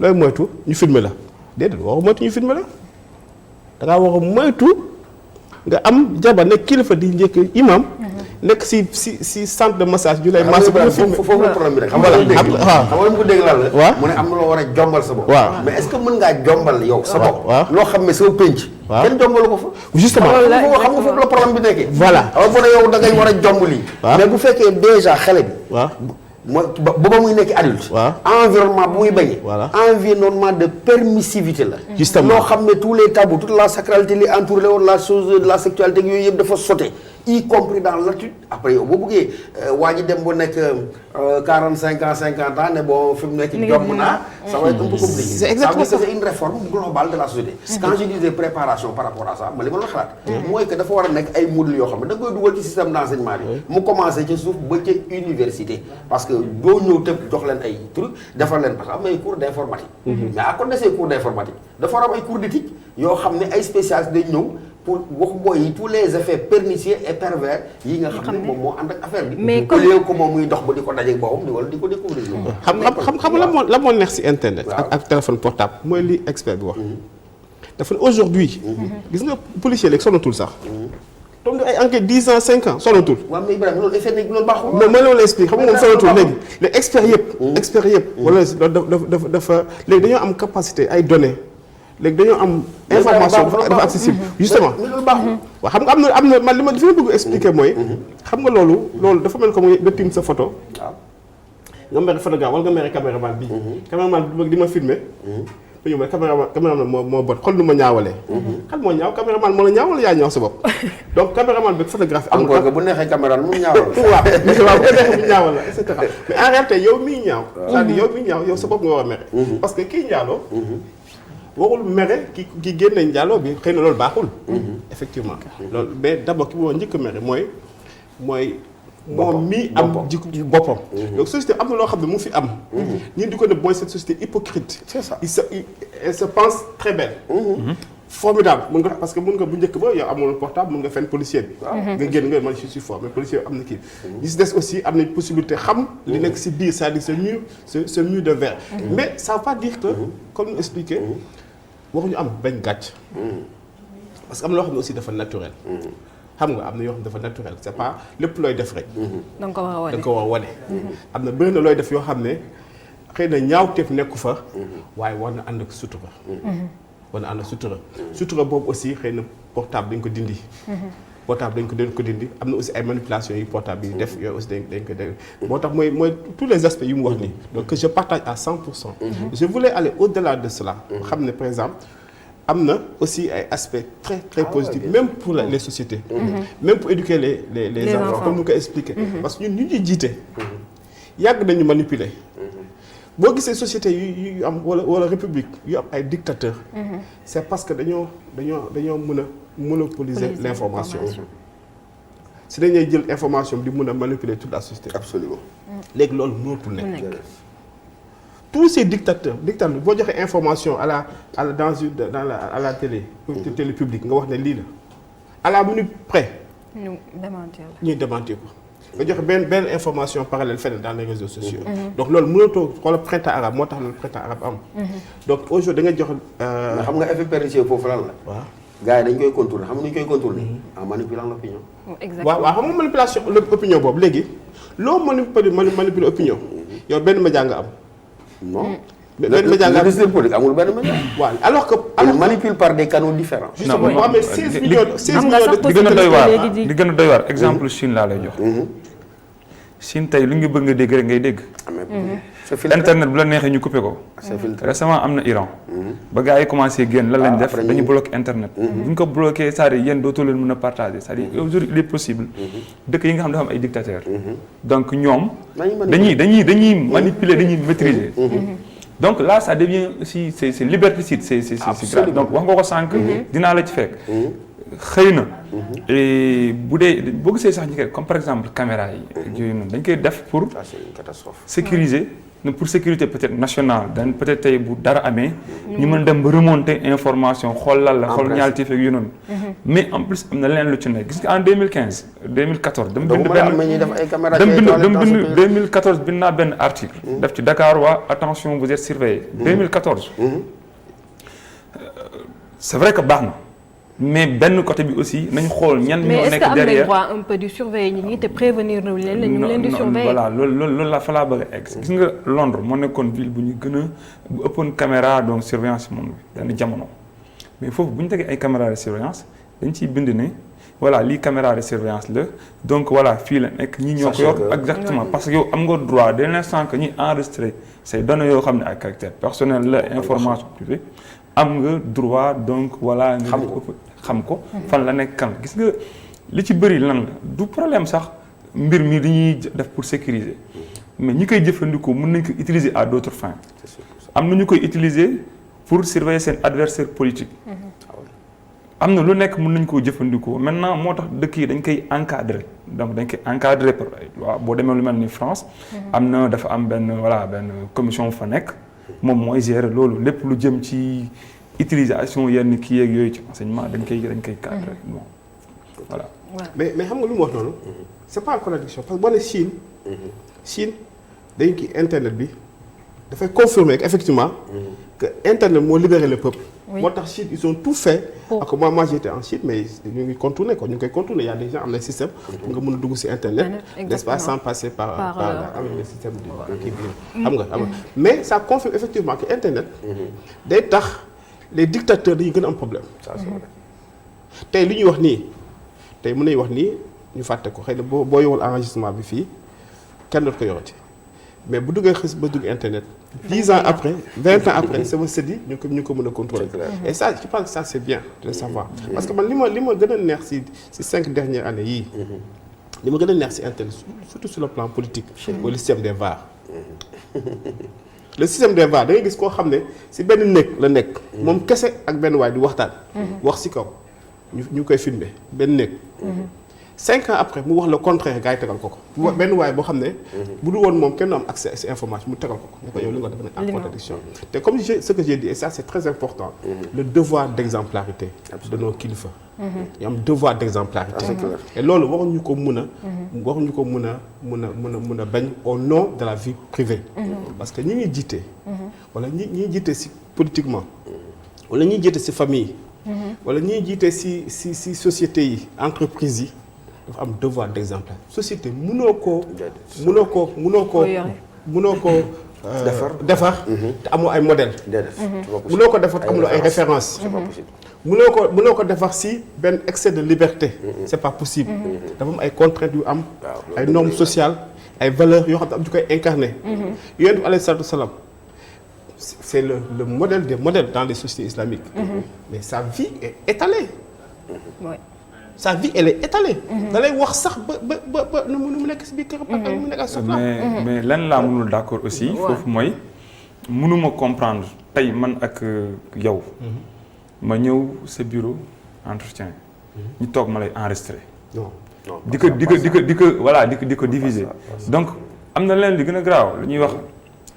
looy moytu ñu filmer la déedéet war a moytu ñu filmer la da ngaa war a moytu nga am jabar nekk kilifa di njëkk imam nekk si centre de massage ñu lay massage bu filmer foofu la problème bi rek xam nga mu ko dégg lan la waaw mu ne am na loo war a jombal sa bopp waaw mais est-ce que mën ngaa jombal yow sa bopp loo xam ne sa pénc kenn jombalu ko fa justement xam nga foofu la problème bi nekkee voilà awa bu ne yow da ngay war a jomb lii mais bu fekkee déjà xale bi waaw mooy ba muy nekk adulte environnement bu muy bañee environnement de permissivité la justement loo xam ne tous les tabous toute la sacralité li entouré woon la chose de la sexualité ak yooyu yëpp dafa sauté y compris dans l'attitude après yow boo bëggee waa ji dem ba nekk 45 ans 50 ans ne bon fi mu nekk jomm naa ça va être un peu compliqué c'est exactement ça c'est une réforme globale de la société quand je disais préparation par rapport à ça ma li ma la xalaat mooy que dafa war a nekk ay modules yoo xam ne da nga koy dugal ci système d'enseignement bi mu commencé ca suuf ba ca université parce que doo ñëw tëb jox leen ay trucs defal leen parce que am na ay cours d'informatique mais à côté de ces cours d'informatique dafa war a am ay cours d'éthique yoo xam ne ay spécialistes day ñëw pour wax booy yi tous les effets pernicieux et pervers yi nga xam ne moom moo ànd ak affaire bi. mais comme léegi ko moom muy dox ba di ko dajeeg boppam wala di ko découvrir. xam la moo neex ci internet. ak téléphone portable mooy li expert bi wax. dafa ne aujourd'hui gis nga policier léegi sonatul sax. donc ay enquête 10 ans 5 ans sonatul. waaw mais Ibrahima loolu effet nekk loolu baaxul. non ma loolu explique xam nga moom sonatul léegi les experts yëpp. wala dafa léegi dañoo am capacité ay données. léegi dañoo am information dafa accessible justement waaw xam nga am na man li ma bëgg expliquer mooy xam nga loolu dafa mel comme nga tiim sa photo nga mere photographe wala nga mere caméraman bi caméraman bi di ma filmer ba ñu ma caméraman moo bon xool nu ma ñaawalee xal moo ñaaw caméraman moo la ñaaw wala yaa ñaaw sa bopp donc caméraman bi photographe am na bu neexee caméraman mu ñaawal waaw bu neexee mu ñaawal la et cetera mais en réalité yow miy ñaaw c'est-à-dire yow miy ñaaw yow sa bopp nga war a mere parce que kii njaaloo waxul mere ki génne njaaloo bi xëy na loolu baaxul effectivement loolu mais d'abord ki boo njëkk mere mooy moom mii am jikko boppam. donc société am na loo xam ne mu fi am. ñun di ko ne mooy cette société hypocrite. c'est ça elle se pense très belle. formidable mun nga parce que mun nga bu njëkk ba yow amoon portable mun nga fenn policier bi. nga génn nga man je suis fort mais policier bi am na kii. ñi si des aussi am nañ possibilité xam. li nekk si biir c'est-à-dire ce mur de verre. mais ça veut pas dire que comme nous expliqué waxuñu am bañ gàcc. parce que am na loo xam ne aussi dafa naturel. xam nga am na yoo xam ne dafa naturel c'est pas lépp looy def rek. da nga ko war a wane da nga ko war a wane. am na bëri na looy def yoo xam ne xëy na ñaawteef nekku fa. waaye war na ànd ak sutura. war na ànd ak sutura. sutura boobu aussi xëy na portable dañ ko dindi. portable dañ ko dindi am na aussi ay manipulations yu portable yi def yooyu aussi dañ ko def moo tax mooy tous les aspects yu mu wax nii. donc je partage à 100%. je voulais aller au-delà de cela. xam ne par exemple. am na aussi ay aspects très très positifs même pour les sociétés. même pour éduquer les enfants comme nous ko expliquer. parce que ñun ñu ñuy jiite. yàgg nañu manipuler. boo gisee sociétés yu am wala république yu am ay dictateurs. c'est parce que dañoo mën a monopoliser l'information. si dañuy jël information bi di mën a manipuler toute la société. absolument léegi loolu mënatul nekk. tous ces dictateurs boo joxee information à la télé publique nga wax ne lii la à la minute près. ñu démentir ko nga joxe benn information parallèle feneen dans les réseaux sociaux. donc loolu mënatoo xoolal printemps arabe moo tax loolu printemps arabe am. donc aujourd'hui da nga jox. xam nga effet pernicieux foofu lan la. waaw gars yi dañ koy contourner xam nga ñu koy contourner. en manipulant l'opinion. exactement waaw xam nga manipulation l'opinion boobu léegi loo manipuler opinion yow benn média nga am. non. benn média nga le politique amul benn média. waaw alors que. il manipule par des canaux différents. justement boo amee 16 millions di gën a doy waar exemple Chine laa lay jox. Chine tey lu ngi bëgg nga dégg rek ngay dégg. internet bu la neexee ñu coupé ko. récemment am na Iran. ba gars yi commencé génn lan lañ def dañu bloqué internet. bu ñu ko bloqué c'est-à-dire yéen dootoo leen mën a partager c'est-à-dire aujourd'hui il est possible. dëkk yi nga xam dafa am ay dictateurs. donc ñoom. dañuy manipuler dañuy maîtriser. donc là ça devient aussi c'est liberticide c'est grave donc wax nga ko sànq. dinaa la ci fekk. xëy na bu dee boo gisee sax ñu comme par exemple caméra yi yooyu noonu dañ koy def pour sécuriser pour sécurité peut-être nationale dañ peut-être tey bu dara amee ñu mën dem ba remonter information xool lan la xool ñaari fekk yu noonu mais en plus am na leneen lu ci nekk gis nga en 2015 2014 dem bind 2014 bind naa benn article def ci Dakar waa attention vous êtes surveillés 2014 c'est vrai que baax na mais benn côté bi aussi nañ xool ñan ñoo nekk derrière. mais est-ce que am nañ droit un peu di surveiller nit ñi te prévenir ñu leen ñu ngi leen di surveiller. voilà loolu la fa laa bëgg a egg. gis nga Londres moo nekkoon ville bu ñu gën a bu ëppoon caméra donc surveillance moom bi benn jamono mais foofu bu ñu tegee ay caméra de surveillance dañ ciy bind ne voilà lii caméra de surveillance la donc voilà fii la nekk ñi ñoo ko yor exactement parce que yow am nga droit dès l'instant que ñuy enregistrer say données yoo xam ne ay caractère personnel la information privée am nga droit donc voilà. xam ko fan la nekk kan gis nga li ci bëri lan la du problème sax mbir mi dañuy def pour sécuriser mais ñi koy jëfandikoo mën nañ ko utiliser à d'autres fins am na ñu koy utiliser pour surveiller seen adversaire politique am na lu nekk mën nañ koo jëfandikoo maintenant moo tax dëkk yi dañ koy encadrer donc dañ koy encadrer par ay loi boo demee lu mel ni France am na dafa am benn commission fa nekk moom mooy gérer loolu lépp lu jëm ci utilisation yenn kii yeeg yooyu ci enseignement dañ koy cadrer bon voilà. mais xam nga lu mu wax noonu. c'est pas une contradiction parce que boo nee Chine dañu kii internet bi dafay confirmer effectivement que internet moo libéré le peuple. moo tax Chine ils ont tout fait. ak moi j'étais en Chine mais ñu ngi contourner ko ñu ngi koy contourner y a des gens am na système. pour nga mën a dugg ci internet. n'est-ce pas sans passer par avec le système kii bi xam nga mais ça confirme effectivement que internet. day tax les dictateurs dañuy gën a am problème. tey li ñuy wax nii tey mën nañu wax nii ñu fàtte ko xëy na boo yorul enregistrement bi fii kenn dootu ko yorati mais bu duggee xës ba dugg internet 10 ans après 20 ans après sama sët yi ñu ko mën a contrôler. et ça je pense que ça c'est bien de le savoir. parce que man li ma gën a neex ci 5 dernières années yii. li ma gën a neex ci internet surtout sur le plan politique. mooy le système des VAR. le système des VAR da ngay gis koo xam ne ci benn néeg la nekk. moom kese ak benn waay di waxtaan. wax ci kaw ñu koy filmer benn néeg. 5 ans après mu wax le contraire gars yi tegal ko ko. benn waay boo xam ne. bu dul woon moom kenn du am accès à ces informations mu tegal ko ko ne ko yow li nga def ne en contradiction te comme ce que j'ai dit et ça c'est très important. le devoir d'exemplarité de nos kilifa. ñu am devoir d'exemplarité. et loolu waruñu ko mun a bañ au nom de la vie privée. parce que ñi ñuy jiite. wala ñi jiite si politiquement. wala ñi jiite si famille. wala ñi jiite si société yi entreprise yi. dafa am devoir d'exemple société mënoo koo defar te amoo ay modèle mënoo ko defar te amuloo ay références mënoo ko defar si benn excès de liberté c'est pas possible dafa am ay contraintes yu am ay normes sociales ay valeurs yoo xam ne am ju koy incarner Yonent bi alayhi salaatu wa salaam c'est le modèle des modèles dans les sociétés islamiques mais sa vie est étalée sa vie elle est étalée. da lay wax sax ba nu mu nekk si biir kër ba nu mu nekk ak soxna. mais lan laa mënul d'accord aussi. foofu mooy mënuma comprendre tey man ak yow. ma ñëw sa bureau entretien. ñu toog ma lay enregistrer. non di ko diviser. donc am na leen li gën a garaaw lu ñuy wax.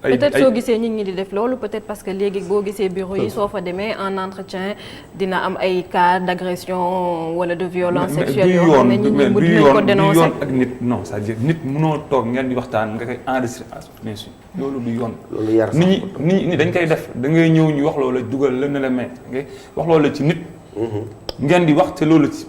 peut-être soo gisee nit ñi di def loolu peut-être parce que léegi boo gisee bureau yi soo fa demee en entretien dina am ay cas d'agression wala de violence sexuelle yoo xam ne nit ñi mën nañ ko dénoncer yoon ak nit non c'est-à-dire nit mënoo toog ngeen di waxtaan nga koy enregistrer bien sûr loolu du yoon. loolu yar nit ñi dañ koy def da ngay ñëw ñu wax loola dugal la ne la mais ngay wax loola ci nit. ngeen di wax te loolu ci.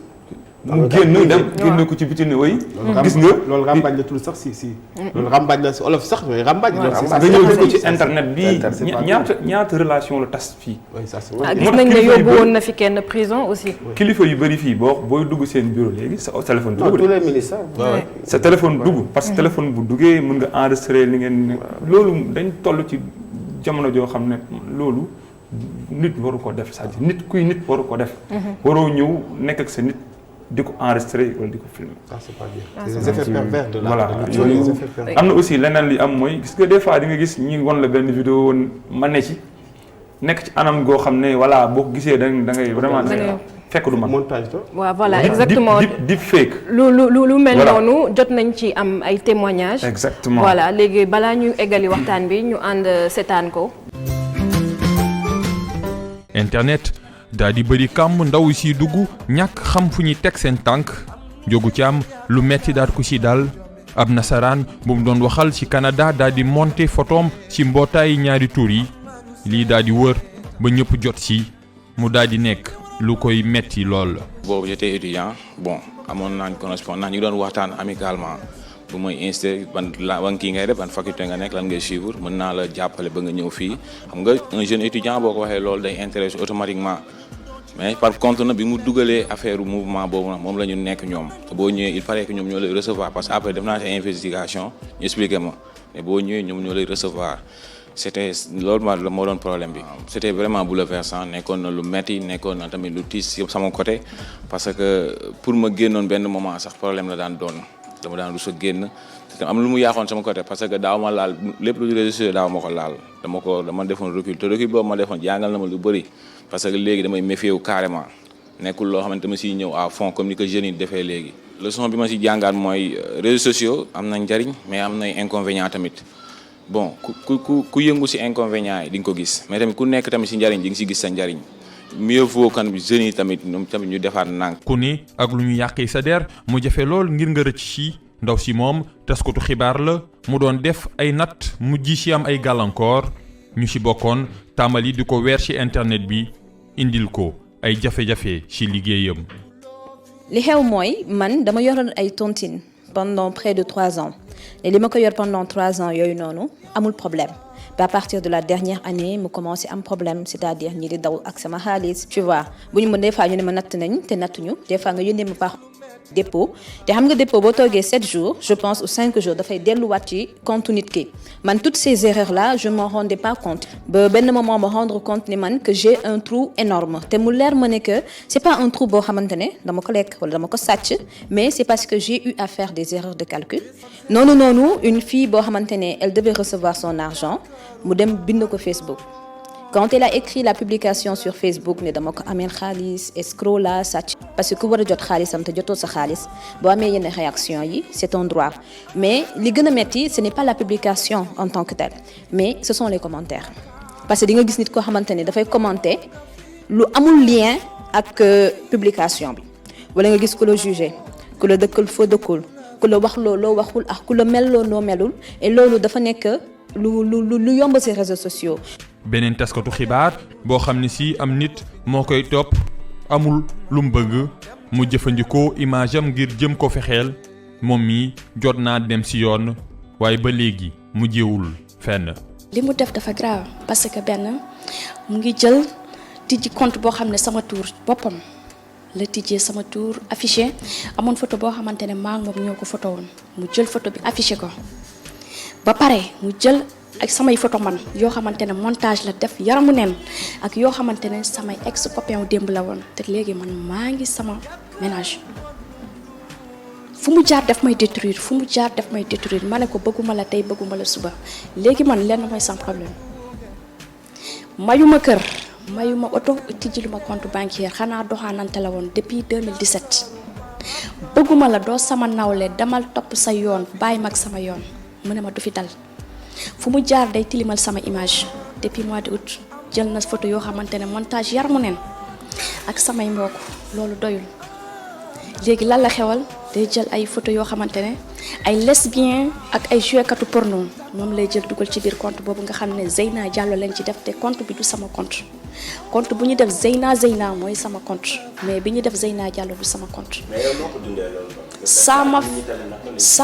mu génn ko ci biti ne way gis nga loolu rambaaj la tudd sax si loolu rambaaj la si olof sax mais rambaaj nga ñëw di ko ci internet bi ñaata relation la tas fii gis nañ ne yóbbu woon na fi kenn prison aussi kilifa yu bëri fii booy dugg seen bureau léegi sa téléphone dugg tous les ministres sa téléphone dugg parce que téléphone bu duggee mën nga enregistrer li ngeen loolu dañ toll ci jamono joo xam ne loolu nit waru ko def c'est-à-dire nit kuy nit waru ko def waroo ñëw nekk ak sa nit di ko enregistrer wala di ko filmer. ça c'est pas bien. c'est des effets pervers de la. voilà yooyu am na aussi leneen li am mooy gis nga des fois di nga gis ñi won la benn vidéo woon ma ne ci nekk ci anam goo xam ne voilà boo ko gisee da ngay vraiment fekk du man. montage la. waaw voilà exactement deep fake. lu mel noonu jot nañ ci am ay témoignages. exactement voilà léegi balaa ñu eggali waxtaan bi ñu ànd seetaan ko. internet. daa di bëri kàmb ndaw si dugg ñàkk xam fu ñuy teg seen tànk jógu ci am lu metti daat ku ci dal ab nasaraan bu mu doon waxal ci Canada daa di monter photom ci mbootaay ñaari tur yi lii daa di wër ba ñëpp jot ci mu daa di nekk lu koy metti lool. boobu j'étais étudiant bon amoon naa correspondant ñu doon waxtaan amicalement bu may insisté ban kii ngay def ban faculté nga nekk lan ngay suivre mën naa la jàppale ba nga ñëw fii xam nga un jeune étudiant boo ko waxee loolu day intéressé automatiquement mais par contre nag bi mu dugalee affaire mouvement boobu nag moom la ñu nekk ñoom te boo ñëwee il paraît que ñoom ñoo lay recevoir parce que après def naa ci investigation ñu expliqué ma mais boo ñëwee ñoom ñoo lay recevoir c'était loolu moo doon problème bi. c'était vraiment bouleversant nekkoon na lu metti nekkoon na tamit lu tiis sama côté parce que pour ma génnoon benn moment sax problème la daan doon. dama daan rus a génn te am lu mu yaaxoon sama côté parce que daaw ma laal lépp lu réseaux sociaux daaw ma ko laal dama defoon recul te recul boobu ma defoon jàngal na ma lu bëri parce que léegi damay méfier wu carrément nekkul loo xamante ma siy ñëw à fond comme ni ko jeunes yi defee léegi. leçon bi ma si jàngaat mooy réseaux sociaux am na njariñ mais am nay inconvénients tamit bon ku yëngu si inconvénients yi di nga ko gis mais tamit ku nekk tamit si njariñ di nga si gis sa njariñ. mieux vaut kan bi jeunes yi tamit ñoom tamit ñu defaat nànk. ku ni ak lu ñu yàqee sa der mu jafe lool ngir nga rëcc ci ndaw si moom taskatu xibaar la mu doon def ay natt mujj ci am ay gàllankoor ñu ci bokkoon tàmbali di ko weer ci internet bi indil ko ay jafe-jafe ci liggéeyam. li xew mooy man dama yoroon ay tontine pendant près de 3 ans et li ma ko yor pendant 3 ans yooyu noonu amul problème. à partir de la dernière année mu commencé am problème c'est-à-dire ñi di daw ak sama xaalis tu vois bu ñu mën des fois ñu ne ma natt nañ te nattuñu des fois nga yónnee ma par dépôt te xam nga dépôt boo toogee 7 jours je pense ou 5 jours dafay delluwaat ci compte nit ki man toutes ces erreurs là je m'en rendais pas compte ba benn moment ma rendre compte ni man que j'ai un trou énorme te mu leer ma ne que c'est pas un trou boo xamante ne dama ko lekk wala dama ko sàcc mais c'est parce que j'ai eu à faire des erreurs de calcul noonu une fille boo xamante ne elle devait recevoir son argent mu dem bind ko Facebook Quand elle a écrit la publication sur Facebook ne dama ko ameel xaalis escroc la sàcc parce que ku war a jot xaalisam te jotoo sa xaalis boo amee yenn réaction yi c'est ton droit mais li gën a metti ce n'est pas la publication en tant que telle mais ce sont les commentaires parce que di nga gis nit koo xamante ne dafay commenter lu amul lien ak publication bi wala nga gis ku la jugé ku la dëkkal foo dëkkul ku la wax loo waxul ak ku la melloo noo melul et loolu dafa nekk lu yomb ci réseaux sociaux. beneen taskatu xibaar boo xam ne si am nit moo koy topp amul lu mu bëgg mu jëfandikoo image am ngir jëm ko fexeel moom mi jot naa dem ci yoon waaye ba léegi mu jéewul fenn. li mu def dafa grave parce que benn mu ngi jël tijji compte boo xam ne sama tour boppam la tijjee sama tour affiché amoon photo boo xamante ne maa ngi moom ñoo ko photo woon mu jël photo bi affiché ko ba pare mu jël ak samay photo man yoo xamante ne montage la def yaramu neen ak yoo xamante ne samay ex copain démb la woon te léegi man maa ngi sama ménage fu mu jaar def may détruire ma ne ko bëgguma la tey bëgguma la suba léegi man lenn mooy sans problème mayuma kër mayuma oto tijjiluma compte bancaire xanaa doxaanante la woon depuis 2017 bëgguma la doo sama nawle demal topp sa yoon bàyyi mag sama yoon mu ne ma du fi dal fu mu jaar day tilimal sama image depuis mois d'août jël na photo yoo xamante ne montage yar mu neen ak samay mbokk loolu doyul léegi lan la xewal day jël ay photo yoo xamante ne ay lesbien ak ay jouekatu porno moom lay jël dugal ci biir compte boobu nga xam ne Zeyna Diallo lañ ci def te compte bi du sama compte bu ñu def Zeyna mooy sama compte mais bi ñu def Zeyna Diallo du sama compte. mais yow noo ko dundee loolu. ça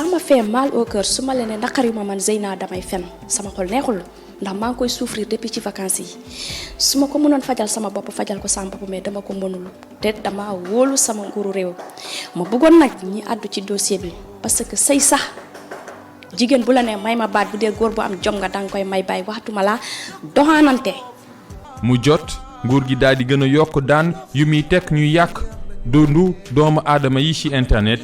m'a fait mal au cœur su ma leen ne naqari ma man Zeyna damay fen sama xol neexul ndax maa ngi koy souffrir depuis ci vacances yi su ma ko mënoon fajal sama bopp fajal ko sama bopp mais dama ko mënul te dama wóolu sama nguuru réew ma bëggoon nag ñi àddu ci dossier bi parce que sëy sax jigéen bu la ne may ma baat bu dee góor bu am jom nga danga koy may bàyyi waxtuma la doxaanante. mu jot nguur gi daal di gën a yokk daan yu muy teg ñuy yàq dundu doomu aadama yi ci internet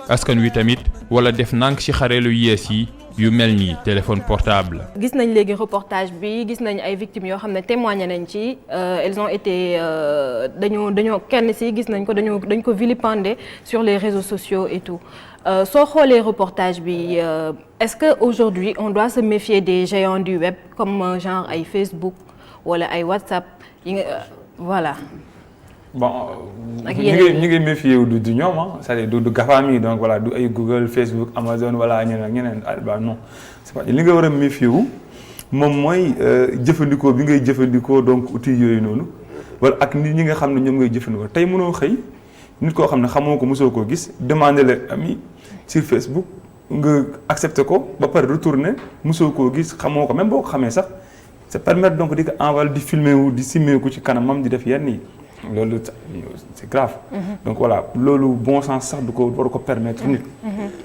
askan wi tamit wala def nànk ci xareelu yees yi yu mel ni téléphone portable. gis nañ léegi reportage bi gis nañ ay victimes yoo xam ne témoigné nañ ci elles ont été dañoo kenn ci gis nañ ko dañ ko vilipender sur les réseaux sociaux et tout soo xoolee reportage bi est-ce que aujourd'hui on doit se méfier des géants du web comme genre ay Facebook wala ay WhatsApp yi nga voilà. bon ñu ngi méfier wu du ñoom ah c'est-à-dire du GAFAM yi donc voilà du ay Google Facebook Amazon wala ñeneen ba non c'est pas li nga war a méfier wu moom mooy jëfandikoo bi ngay jëfandikoo donc outils yooyu noonu wala ak nit ñi nga xam ne ñoom ngay jëfandikoo tey mënoo xëy nit koo xam ne xamoo ko mosoo koo gis demander la ami sur Facebook nga accepter ko ba pare retourner mosoo koo gis xamoo ko même boo ko xamee sax c'est permettre donc di ko envoyer di filmer wu di simmeeku ci kanamam di def yenn yi. loolu c'est grave. Donc voilà loolu bon sens sax du ko war ko permettre nit.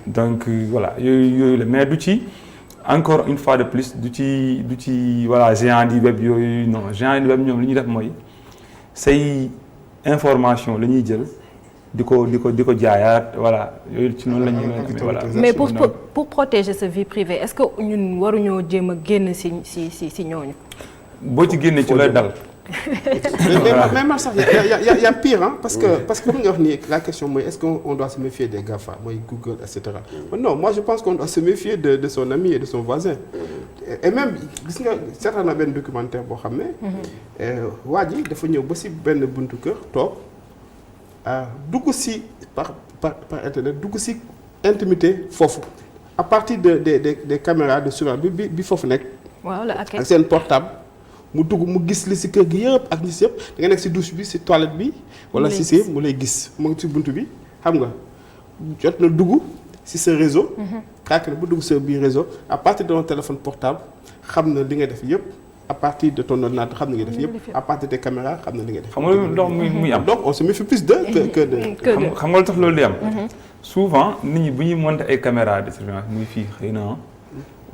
donc voilà yooyu la mais du ci encore une fois de plus du ci voilà géant du web yooyu non géant du web ñoom li ñuy def mooy say information la ñuy jël di ko jaayaat voilà yooyu ci noonu la ñuy voilà. mais pour protéger sa vie privée est-ce que ñun waruñoo jéem a génn ci ñooñu. boo ci génnee ci lay dal. mais man sax y a pire hein parce que nga wax ni la question mooy est-ce qu'on doit se méfier des GAFA mooy Google et cetera non moi je pense qu'on doit se méfier de son ami et de son voisin et même gis nga seetaan na benn documentaire boo xam ne waa ji dafa ñëw ba ci benn buntu kër toog dugg ci par internet dugg ci intimité foofu à partir des caméras de surveillance bi foofu nekk ak seen portable mu dugg mu gis li ci kër gi yëpp ak li ci yëpp da nga nekk ci douche bi ci toilette bi wala ci mu lay gis mu ngi ci buntu bi xam nga jot na dugg ci sa réseau xaak na bu dugg sa biir réseau à partir de ton téléphone portable xam na li nga def yëpp à partir de ton ordinateur xam na li nga def yëpp à partir des caméras xam na li nga def. xam nga loolu muy am donc on se méfie plus que de. xam nga lu tax loolu di am. souvent nit ñi bu ñuy monter ay caméras de surveillance muy fii xëy na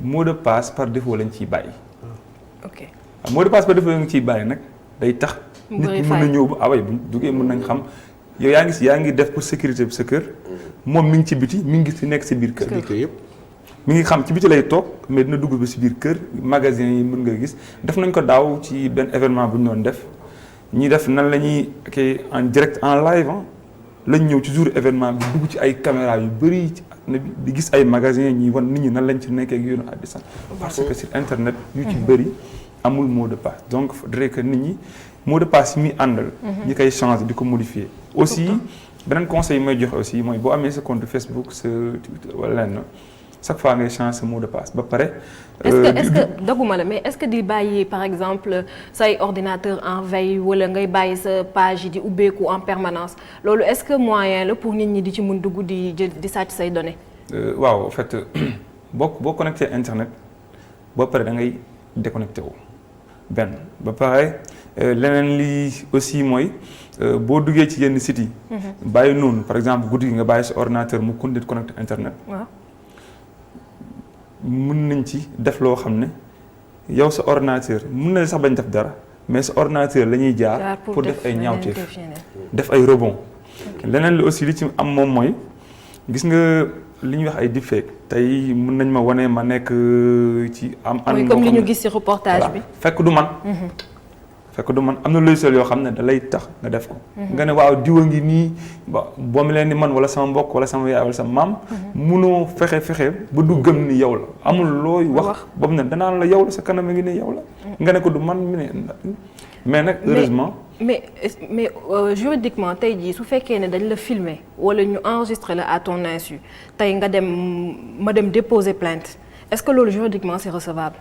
mot de passe par défaut lañ ciy bàyyi. ok. mot de passe par défaut nga ciy bàyyi nag day tax. nit ñi mën na ñëw ba bu ñu duggee mën nañ xam yow yaa ngi def pour sécurité bi sa kër moom mi ngi ci biti mi ngi ci nekk ci biir kër. yëpp. mi ngi xam ci biti lay toog mais dina dugg ba si biir kër magasin yi mën nga gis def nañ ko daaw ci benn événement bu ñu doon def ñi def nan la ñuy kii en direct en live lañ ñëw ci jour événement bi dugg ci ay caméra yu bëri ci àdduna bi di gis ay magasin ñi wan nit ñi nan lañ ci nekkee ak yoonu à distance parce que sur internet yu ci bëri amul mot de passe donc faudrait que nit ñi mot de passe yi muy àndal ñi koy changer di ko modifier aussi beneen conseil may joxe aussi mooy boo amee sa compte Facebook sa Twitter wala lenn chaque fois ngay changer sa mot de passe ba pare. est-ce que doguma la mais est-ce que di bàyyi par exemple say ordinateur en veille wala ngay bàyyi sa page yi di ubbeeku en permanence loolu est-ce que moyen la pour nit ñi di ci mun dugg di sàcc say données. waaw en fait boo connecté internet ba pare da ngay déconnecté wu benn ba pare leneen li aussi mooy boo duggee ci yenn sites yi. bàyyi noonu par exemple guddi gi nga bàyyi sa ordinateur mu continuer de connecté internet. waaw. mën nañ ci def loo xam ne yow sa ordinateur mën na sax bañ def dara mais sa ordinateur la ñuy jaar pour def ay ñaawteef def ay rebond leneen li aussi li ci am moom mooy gis nga li ñuy wax ay deepfake tey mën nañ ma wane ma nekk ci am comme li ñu gis ci reportage bi fekk du man am na logiciel yoo xam ne da lay tax nga def ko nga ne waaw diwa ngi nii boo mi leen di man wala sama mbokk wala sama yaay wala sama maam munoo fexe ba du gëm ni yow la amul looy wax boobu ne danaan la yow la sa kanam a ngi ne yow la nga ne ko du man mi ne mais nag heureusement mais juridiquement tey jii su fekkee ne dañ la filmer wala ñu enregistrer la à ton insu tey nga ma dem déposer plainte est-ce que loolu juridiquement c'est recevable?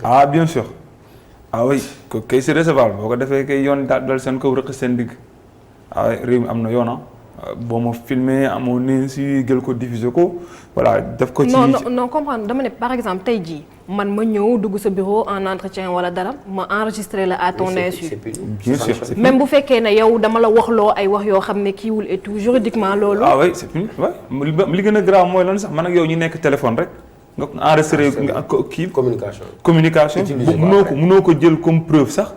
Ah bien sûr ah oui kay c'est recevable boo ko defee kay yoon dal seen kaw rëq seen digg ah réew mi am na yoon boo ma filmé amoo ne si jël ko diffuser ko voilà def ko ci non comprendre dama ne par exemple tey jii man ma ñëw dugg sa bureau en entretien wala dara ma enregistrer la à ton insu bien sûr même bu fekkee ne yow dama la waxloo ay wax yoo xam ne kiiwul et tout juridiquement loolu ah oui c'est fini li gën a grave mooy lan sax man ak yow ñu nekk téléphone rek nga enregistré kii communication mënoo ko jël comme preuve sax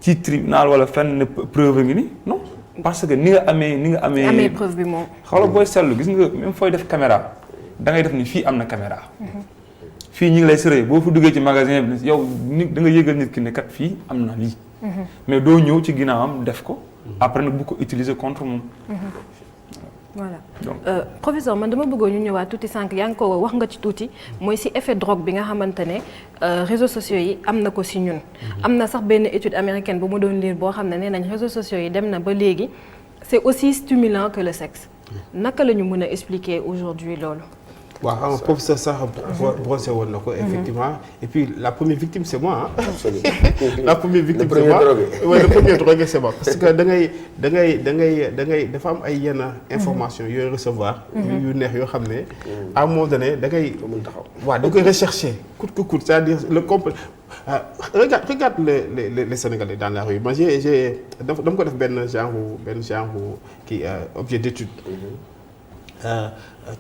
ci tribunal wala fenn ne preuve ngi ni non parce que ni nga amee preuve bi moom xawla booy seetlu gis nga même fooy def caméra da ngay def ni fii am na caméra fii ñi ngi lay sëree boo fi duggee ci magasin bi yow nit da nga yëgal nit ki ne kat fii am na lii mais doo ñëw ci ginnaawam def ko après nag bu ko utiliser contre moom voilà professeur man dama bëggoon ñu ñëwaat tuuti sànq yaa ngi ko wax nga ci tuuti mooy ci effet drogue bi nga xamante ne réseaux sociaux yi am na ko ci ñun. am na sax benn étude américaine bu ma doon lire boo xam ne nee nañ réseaux sociaux yi dem na ba léegi c'est aussi stimulant que le sexe naka la ñu mën a expliquer aujourd'hui loolu. waaw xam nga professeur sax brossé woon na ko effectivement et puis la première victime c'est moi la première victime c'est moi le premier drogué c'est moi parce que da ngay dafa am ay yenn information yooyu recevoir yu neex yoo xam ne à un moment donné da ngay waaw da koy rechercher coûte que coûte c'est-à-dire le complet regarde les Sénégalais dans la rue moi dama ko def benn genre kii objet d'étude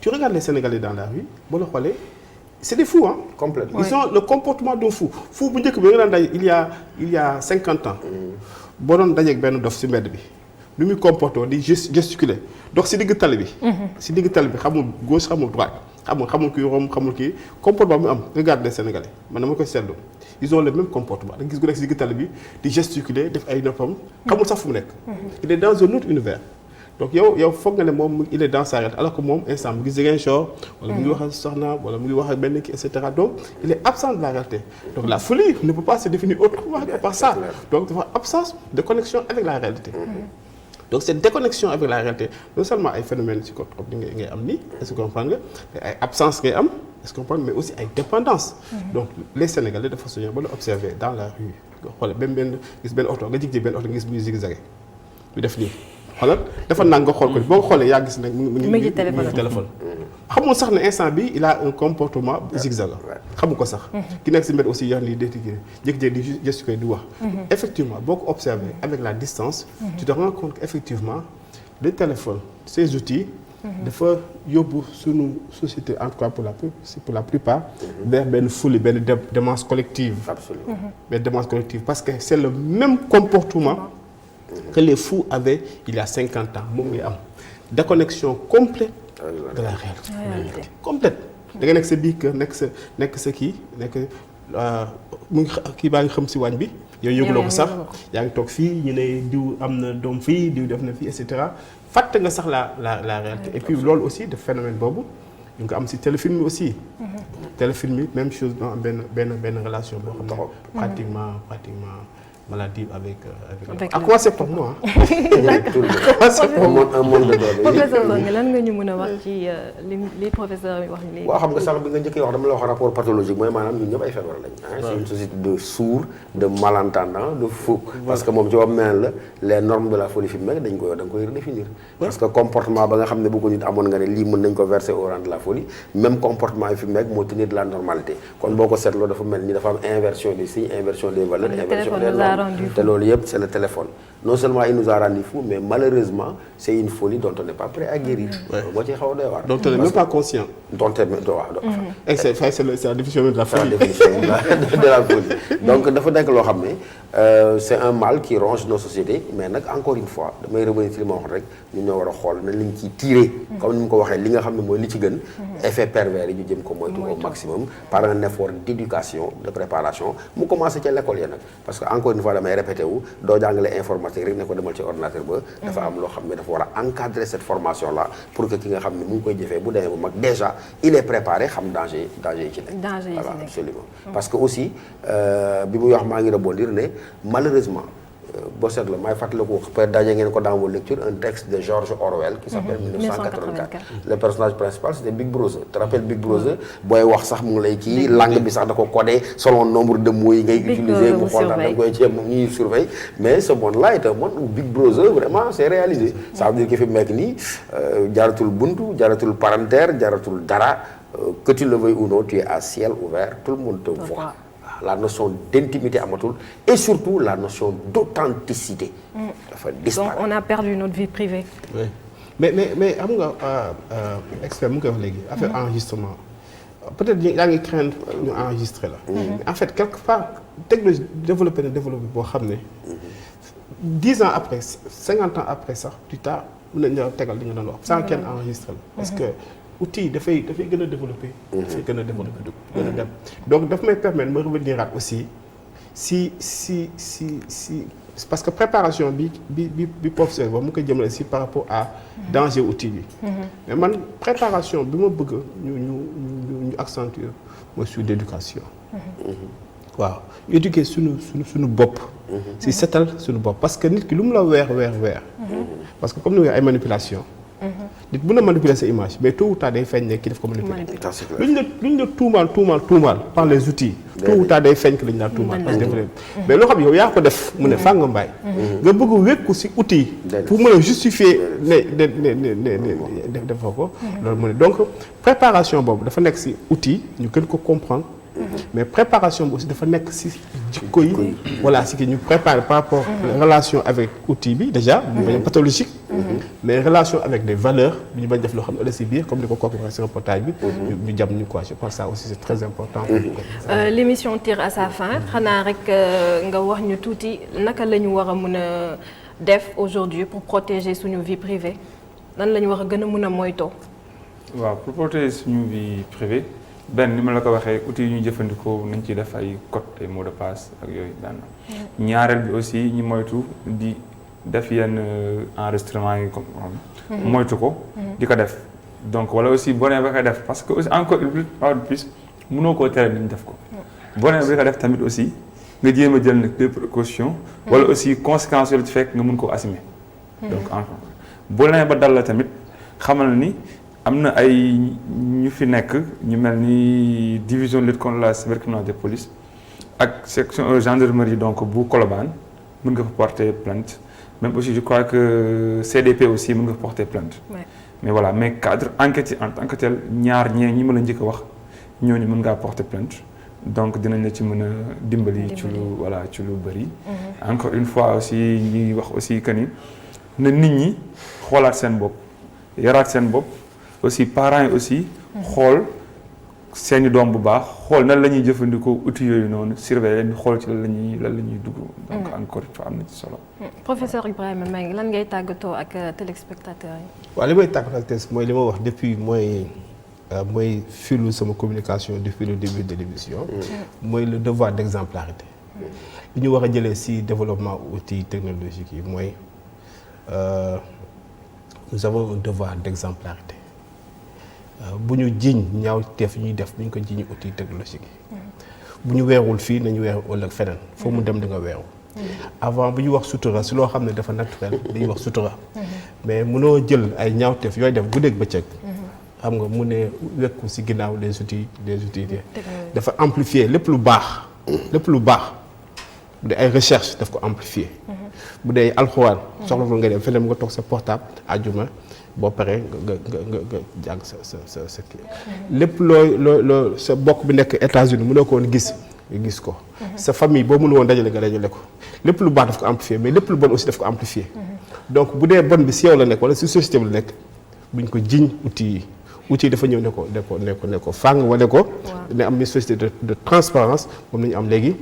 tu regardes les Sénégalais dans la rue boo la xoolee c'est des fous hein. Complètement. Ils ont le comportement d'un fou bu njëkk bi nga daan daj il y a 50 ans boo doon dajeeg benn dof ci mbedd bi nu muy comporté di gesticuler dox ci digg tali bi. ci digg tali bi xamul gauche xamul droite xamul kii rom xamul kii comportement mu am regarde les Sénégalais man dama koy seetlu ils ont le même comportement da nga gis ku nekk ci digg tali bi di gesticuler def ay noppam xamul sax fu mu nekk. il est dans un autre univers. donc yow foog nga ne moom il est dans sa réalité alors que moom instant mu ngi Ziguinchor wala mu ngi wax ak soxna wala mu ngi wax ak benn kii et cetera donc il est absent de la réalité donc la folie ne peut pas se définir autrement que par ça donc dafa absence de connexion avec la réalité donc cette déconnexion avec la réalité non seulement ay phénomènes psychotropes bi ngay am nii est-ce que comprendre nga ay absence ngay am est-ce que comprendre mais aussi ay dépendance donc les Sénégalais de façon ba la observer dans la rue nga xool benn gis benn oto nga jig benn oto nga gis muy zigzagé ñu def nii xoolal dafa nang nga xool ko boo ko xoolee yaa gis nag mu ngi téléphone xamul sax ne instant bi il a un comportement zigzag xamu ko sax ki nekk si mbedd aussi yaa ngi déti jékki-jékki di gesticuler di wax effectivement boo ko observé avec la distance tu te rends compte qu'effectivement le téléphone ces outils dafa yóbbu suñu société en tout cas pour la plupart vers benn folie benn démence collective benn démence collective parce que c'est le même comportement que les fous avaient il y a 50 ans moom ngay am déconnexion complète de la réalité complète da nga nekk sa biir kër nekk sa kii mu ngi kii baa ngi xam si waañ bi. yow yëguloo ko sax yaa ngi toog fii ñu ne diw am na doom fii diw def na fii et cetera fàtte nga sax la réalité et puis loolu aussi de phénomène boobu ñu ngi ko am si téléfilm bi aussi. téléfilm bi même chose dans benn relation boo xam ne pratiquement maladie avec à commencer par moi. professeur Songe lan nga ñu mën a wax ci li professeur yi wax léegi. waaw xam nga sax bi nga njëkkee wax dama la wax rapport pathologique mooy maanaam ñun ñëpp ay feebar lañ. c'est une société de sourds de malentendants de fous. parce que moom ci wàllu mel la les normes de la folie fi mu nekk da nga koy redéfinir. parce que comportement ba nga xam ne bu ko nit amoon nga ne lii mën nañ ko verser au rang de la folie même comportement yi fi mu nekk moo tenir de la normalité kon boo ko seetloo dafa mel ni dafa am inversion des signes inversion des valeurs inversion des normes. te loolu yëpp c'est le téléphone non seulement il nous a rendu fou mais malheureusement c'est une folie dont on n'est pas prêt à guérir. moo ci xaw a doy waar. donc tu n'es même pas conscient. dont tu es c'est la définition de la folie. de la folie donc dafa nekk loo xam ne c'est un mal qui ronge nos sociétés mais nag encore une fois damay revenir ci li ma wax rek ñun ñoo war a xool nañ lañ ciy tirer. comme ni mu ko waxee li nga xam ne mooy li ci gën. effet pervers yi ñu jëm ko moytu au maximum par un effort d'éducation de préparation mu commencé ca l'école ya nag parce que encore une fois damay répété wu doo jàngale informatique rek ne ko demal ci ordinateur ba dafa am loo xam ne dafa war a encadrer cette formation là pour que ki nga xam ne mu ngi koy jëfee bu demee bu mag déjà il est préparé xam danger yi ci nekk voilà absolument parce que aussi bi muy wax maa ngi rebondir ne malheureusement boo seetloo maay fàttaliku peut-être daje ngeen ko dans vos lectures un texte de George Orwell qui s'appelle 1984 le personnage principal c'était Big Brother tu te rappelles Big Brother booy wax sax mu ngi lay kii langue bi sax da ko codé selon nombre de mots yi ngay utiliser mu xool daal da nga koy ceeb ñuy surveille mais ce monde-là est un monde où Big Brother vraiment c'est réalisé ça veut dire que fi mu nekk nii jaratul buntu jaratul parentère jaratul dara que tu le veuilles ou non tu es à ciel ouvert tout le monde te voit la notion d'intimité amatul et surtout la notion d'authenticité dafa disparaître. Donc on a perdu notre vie privée. Oui mais xam nga expert mu ngi koy wax léegi affaire enregistrement peut-être yaa ngi craindre ñu enregistrer la. mais en fait quelque part technologie développé boo xam ne 10 ans après 50 ans après sax plus tard mën nañu tegal li nga doon wax sans kenn enregistré la parce que. outil dafay gën a développer. dafay gën a développer gën a dem donc daf may permettre ma revenir aussi si parce que préparation bi professeur ba mu koy jëmale si par rapport à danger outil bi. mais man préparation bi ma bëgg ñu accentuer mooy sur l'éducation. waaw éduquer suñu bopp. si setal suñu bopp parce que nit ki lu mu la weer. parce que comme ni nga ay manipulation. nit mën na manipuler sa image mais tôt ou tard day feeñ ne ki def ko manipuler. luñ la tuumaal par les outils. tôt ou tard day feeñ que lañ laa tuumaal. parce que mais loo xam yow yaa ko def mu ne fàng nga mbaay. nga bëgg a wékku si outil. pour mën a justifier ne defoo ko. loolu mu ne donc préparation boobu dafa nekk si outil ñu gën ko comprendre. mais préparation bi aussi dafa nekk si jikko yi. voilà si ki ñu préparer par rapport relation avec outil bi déjà. bañ pathologique. mais relation avec des valeurs bi ñu bañ def loo xam ne ëllëg si biir comme ni ko kooku waxee si reportage bi. ñu jàmm ñu quoi je pense ça aussi c'est très important. L'émission tire à sa fin xanaa rek nga wax ñu tuuti naka la ñu war a mën a def aujourd'hui pour protéger suñu vie privée nan la ñu war a gën a mën a moytoo. waaw pour protéger suñu vie privée. benn ni ma la ko waxee outils yi ñuy jëfandikoo nañ ci def ay code ay mots de passe ak yooyu daan ñaareel bi aussi ñu moytu di def yenn enregistrement yi comme moytu ko di ko def donc wala aussi boo nee ba ko def parce que aussi encore une plus mënoo koo tere ni ñu def ko boo nee ba ko def tamit aussi nga jéem a jël nag des précautions wala aussi conséquences yi la ci fekk nga mën koo assumer donc encore boo nee ba dal la tamit xamal ni am na ay ñu fi nekk ñu mel ni division de lutte contre la cybercriminalité de police ak section gendarmerie donc bu Colobane mën nga fa porter plainte même aussi je crois que CDP aussi mën nga fa porter plainte mais voilà mais cadre enquête yi en tant que tel ñaar ñi ma la njëkk a wax ñooñu mën ngaa porter plainte donc dinañ la ci mën a dimbali ci lu bëri encore une fois aussi ñuy wax aussi que ni na nit ñi xoolaat seen bopp yaraat seen bopp aussi parents yi aussi xool seeni doom bu baax xool nan la ñuy jëfandikoo outils yooyu noonu surveiller leen xool ci lan la ñuy dugg. donc encore une fois am na ci solo. professeur Ibrahima Mbengue lan ngay tàggatoo ak téléspectateurs yi. waaw li may tàggatoo mooy li ma wax depuis mooy mooy filu sama communication depuis le début de l'émission. mooy le devoir d'exemplarité. li ñu war a jëlee ci développement outils technologiques yi mooy nous avons un devoir d'exemplarité. bu ñu jiiñ ñaawteef ñuy def bu ñu ko jiiñ outils technologiques yi. bu ñu weerul fii nañu weeru ëllëg feneen foo mu dem di nga weeru. avant bu ñu wax sutura si loo xam ne dafa naturel dañuy wax sutura. mais mënoo jël ay ñaawteef yooy def guddeeg bëccëg. xam nga mu ne wekku si ginnaaw des outils dafa amplifier lépp lu baax. lépp lu baax bu dee ay recherche daf ko amplifier. bu dee alxuraan. soxla nga dem feneen nga toog sa portable àjjuma boo paree nga jàng sa kii. lépp loo sa bokk bi nekk États-Unis mënoo ko woon gis ko. sa famille boo mënu woon dajale nga dajale ko. lépp lu baax daf ko amplifier mais lépp lu bon aussi daf ko amplifier. donc bu dee bon bi si yow la nekk wala si société bi la nekk buñ ko jiñ outils yi dafa ñëw ne ko fàng wane ko. ne am une société de transparence moom la ñu am léegi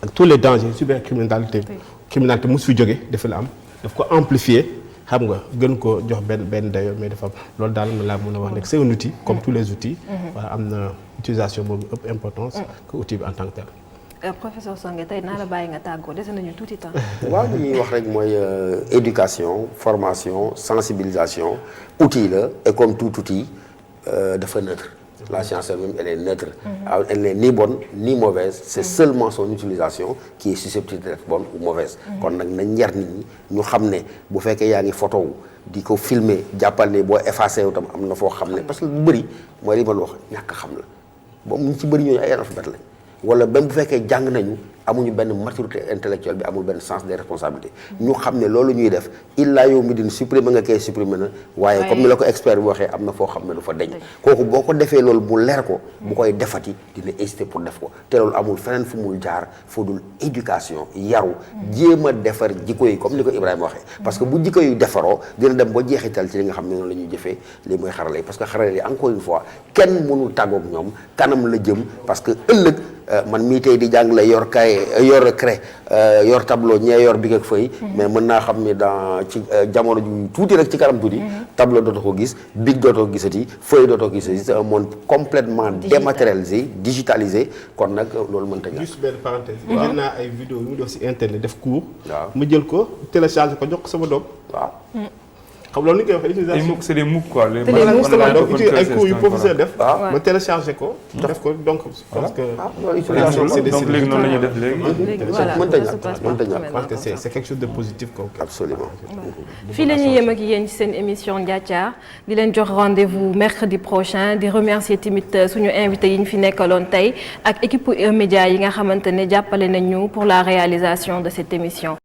ak tous les dangers cybercriminalité. criminalité mosu fi jóge dafa la am daf ko amplifier xam nga gën ko jox benn dayo mais dafa am loolu daal laa mën a wax nekk c'est un outil comme tous les outils. voilà am na utilisation boobu ëpp importance que outil bi en tant que tel. professeur Songué tey naa la bàyyi nga tàggoo dese nañu tuuti temps. waaw li ñuy wax rek mooy éducation formation sensibilisation outil la et comme tout outil dafa neutre. La science elle-même elle est neutre. Elle n'est ni bonne ni mauvaise. C'est seulement son utilisation qui est susceptible d'être bonne ou mauvaise. kon nag nañ yar nit ñi ñu xam ne bu fekkee yaa ngi photo wu di ko filmer jàppal ne boo effacé wu tam am na foo xam ne parce que lu bëri mooy li ma wax ñàkk xam la boobu ñu ci bëri ñooñu ay analphabètes lañ wala même bu fekkee jàng nañu amuñu benn maturité intellectuelle bi amul benn sens des responsabilités. ñu xam ne loolu ñuy def illaa yow mi din supprimer nga koy supprimer na waaye comme ni la ko expert bi waxee am na foo xam ne du fa deñ kooku boo ko defee loolu mu leer ko bu koy defati dina hésiter pour def ko te loolu amul feneen fu mul jaar fu dul éducation yaru jéem a defar jikko yi comme ni ko Ibrahima waxee parce que bu jikko yu defaroo dina dem ba jeexital ci li nga xam ne noonu la ñuy jëfee li mooy xarala yi parce que xarala yi encore une fois kenn mënul tàggoog ñoom kanam la jëm parce que ëllëg man mii tey di jàng la yor kay yor craie yor tableau ñee yor bic ak feuille mais mën naa xam ne dans ci jamono ju tuuti rek ci kanam tuuti tableau dootoo ko gis bic dootoo ko gisati feuille dootoo ko gisati c'est un monde complètement dématérialisé digitalisé kon nag loolu mënta ñàkk. juste benn parenthèse. jël naa ay vidéo yu mu def si internet def cours. waaw ma jël ko télécharge ko jox ko sama doom. waaw. xam loolu ni ñu koy waxee utilisation c'est des MOOC quoi. les donc ay cours yu professeur def. ma téléchargé ko. def ko donc parce que. utilisation donc léegi noonu la ñuy def léegi. mënta ñàkk parce que c'est quelque chose de positif quoi. absolument. fii la ñuy yem ak yéen ci seen émission Ndiathiar di leen jox rendez-vous mercredi prochain di remercier tamit suñu invité yi ñu fi nekkaloon tey ak équipe média yi nga xamante ne jàppale nañ ñu pour la réalisation de cette émission.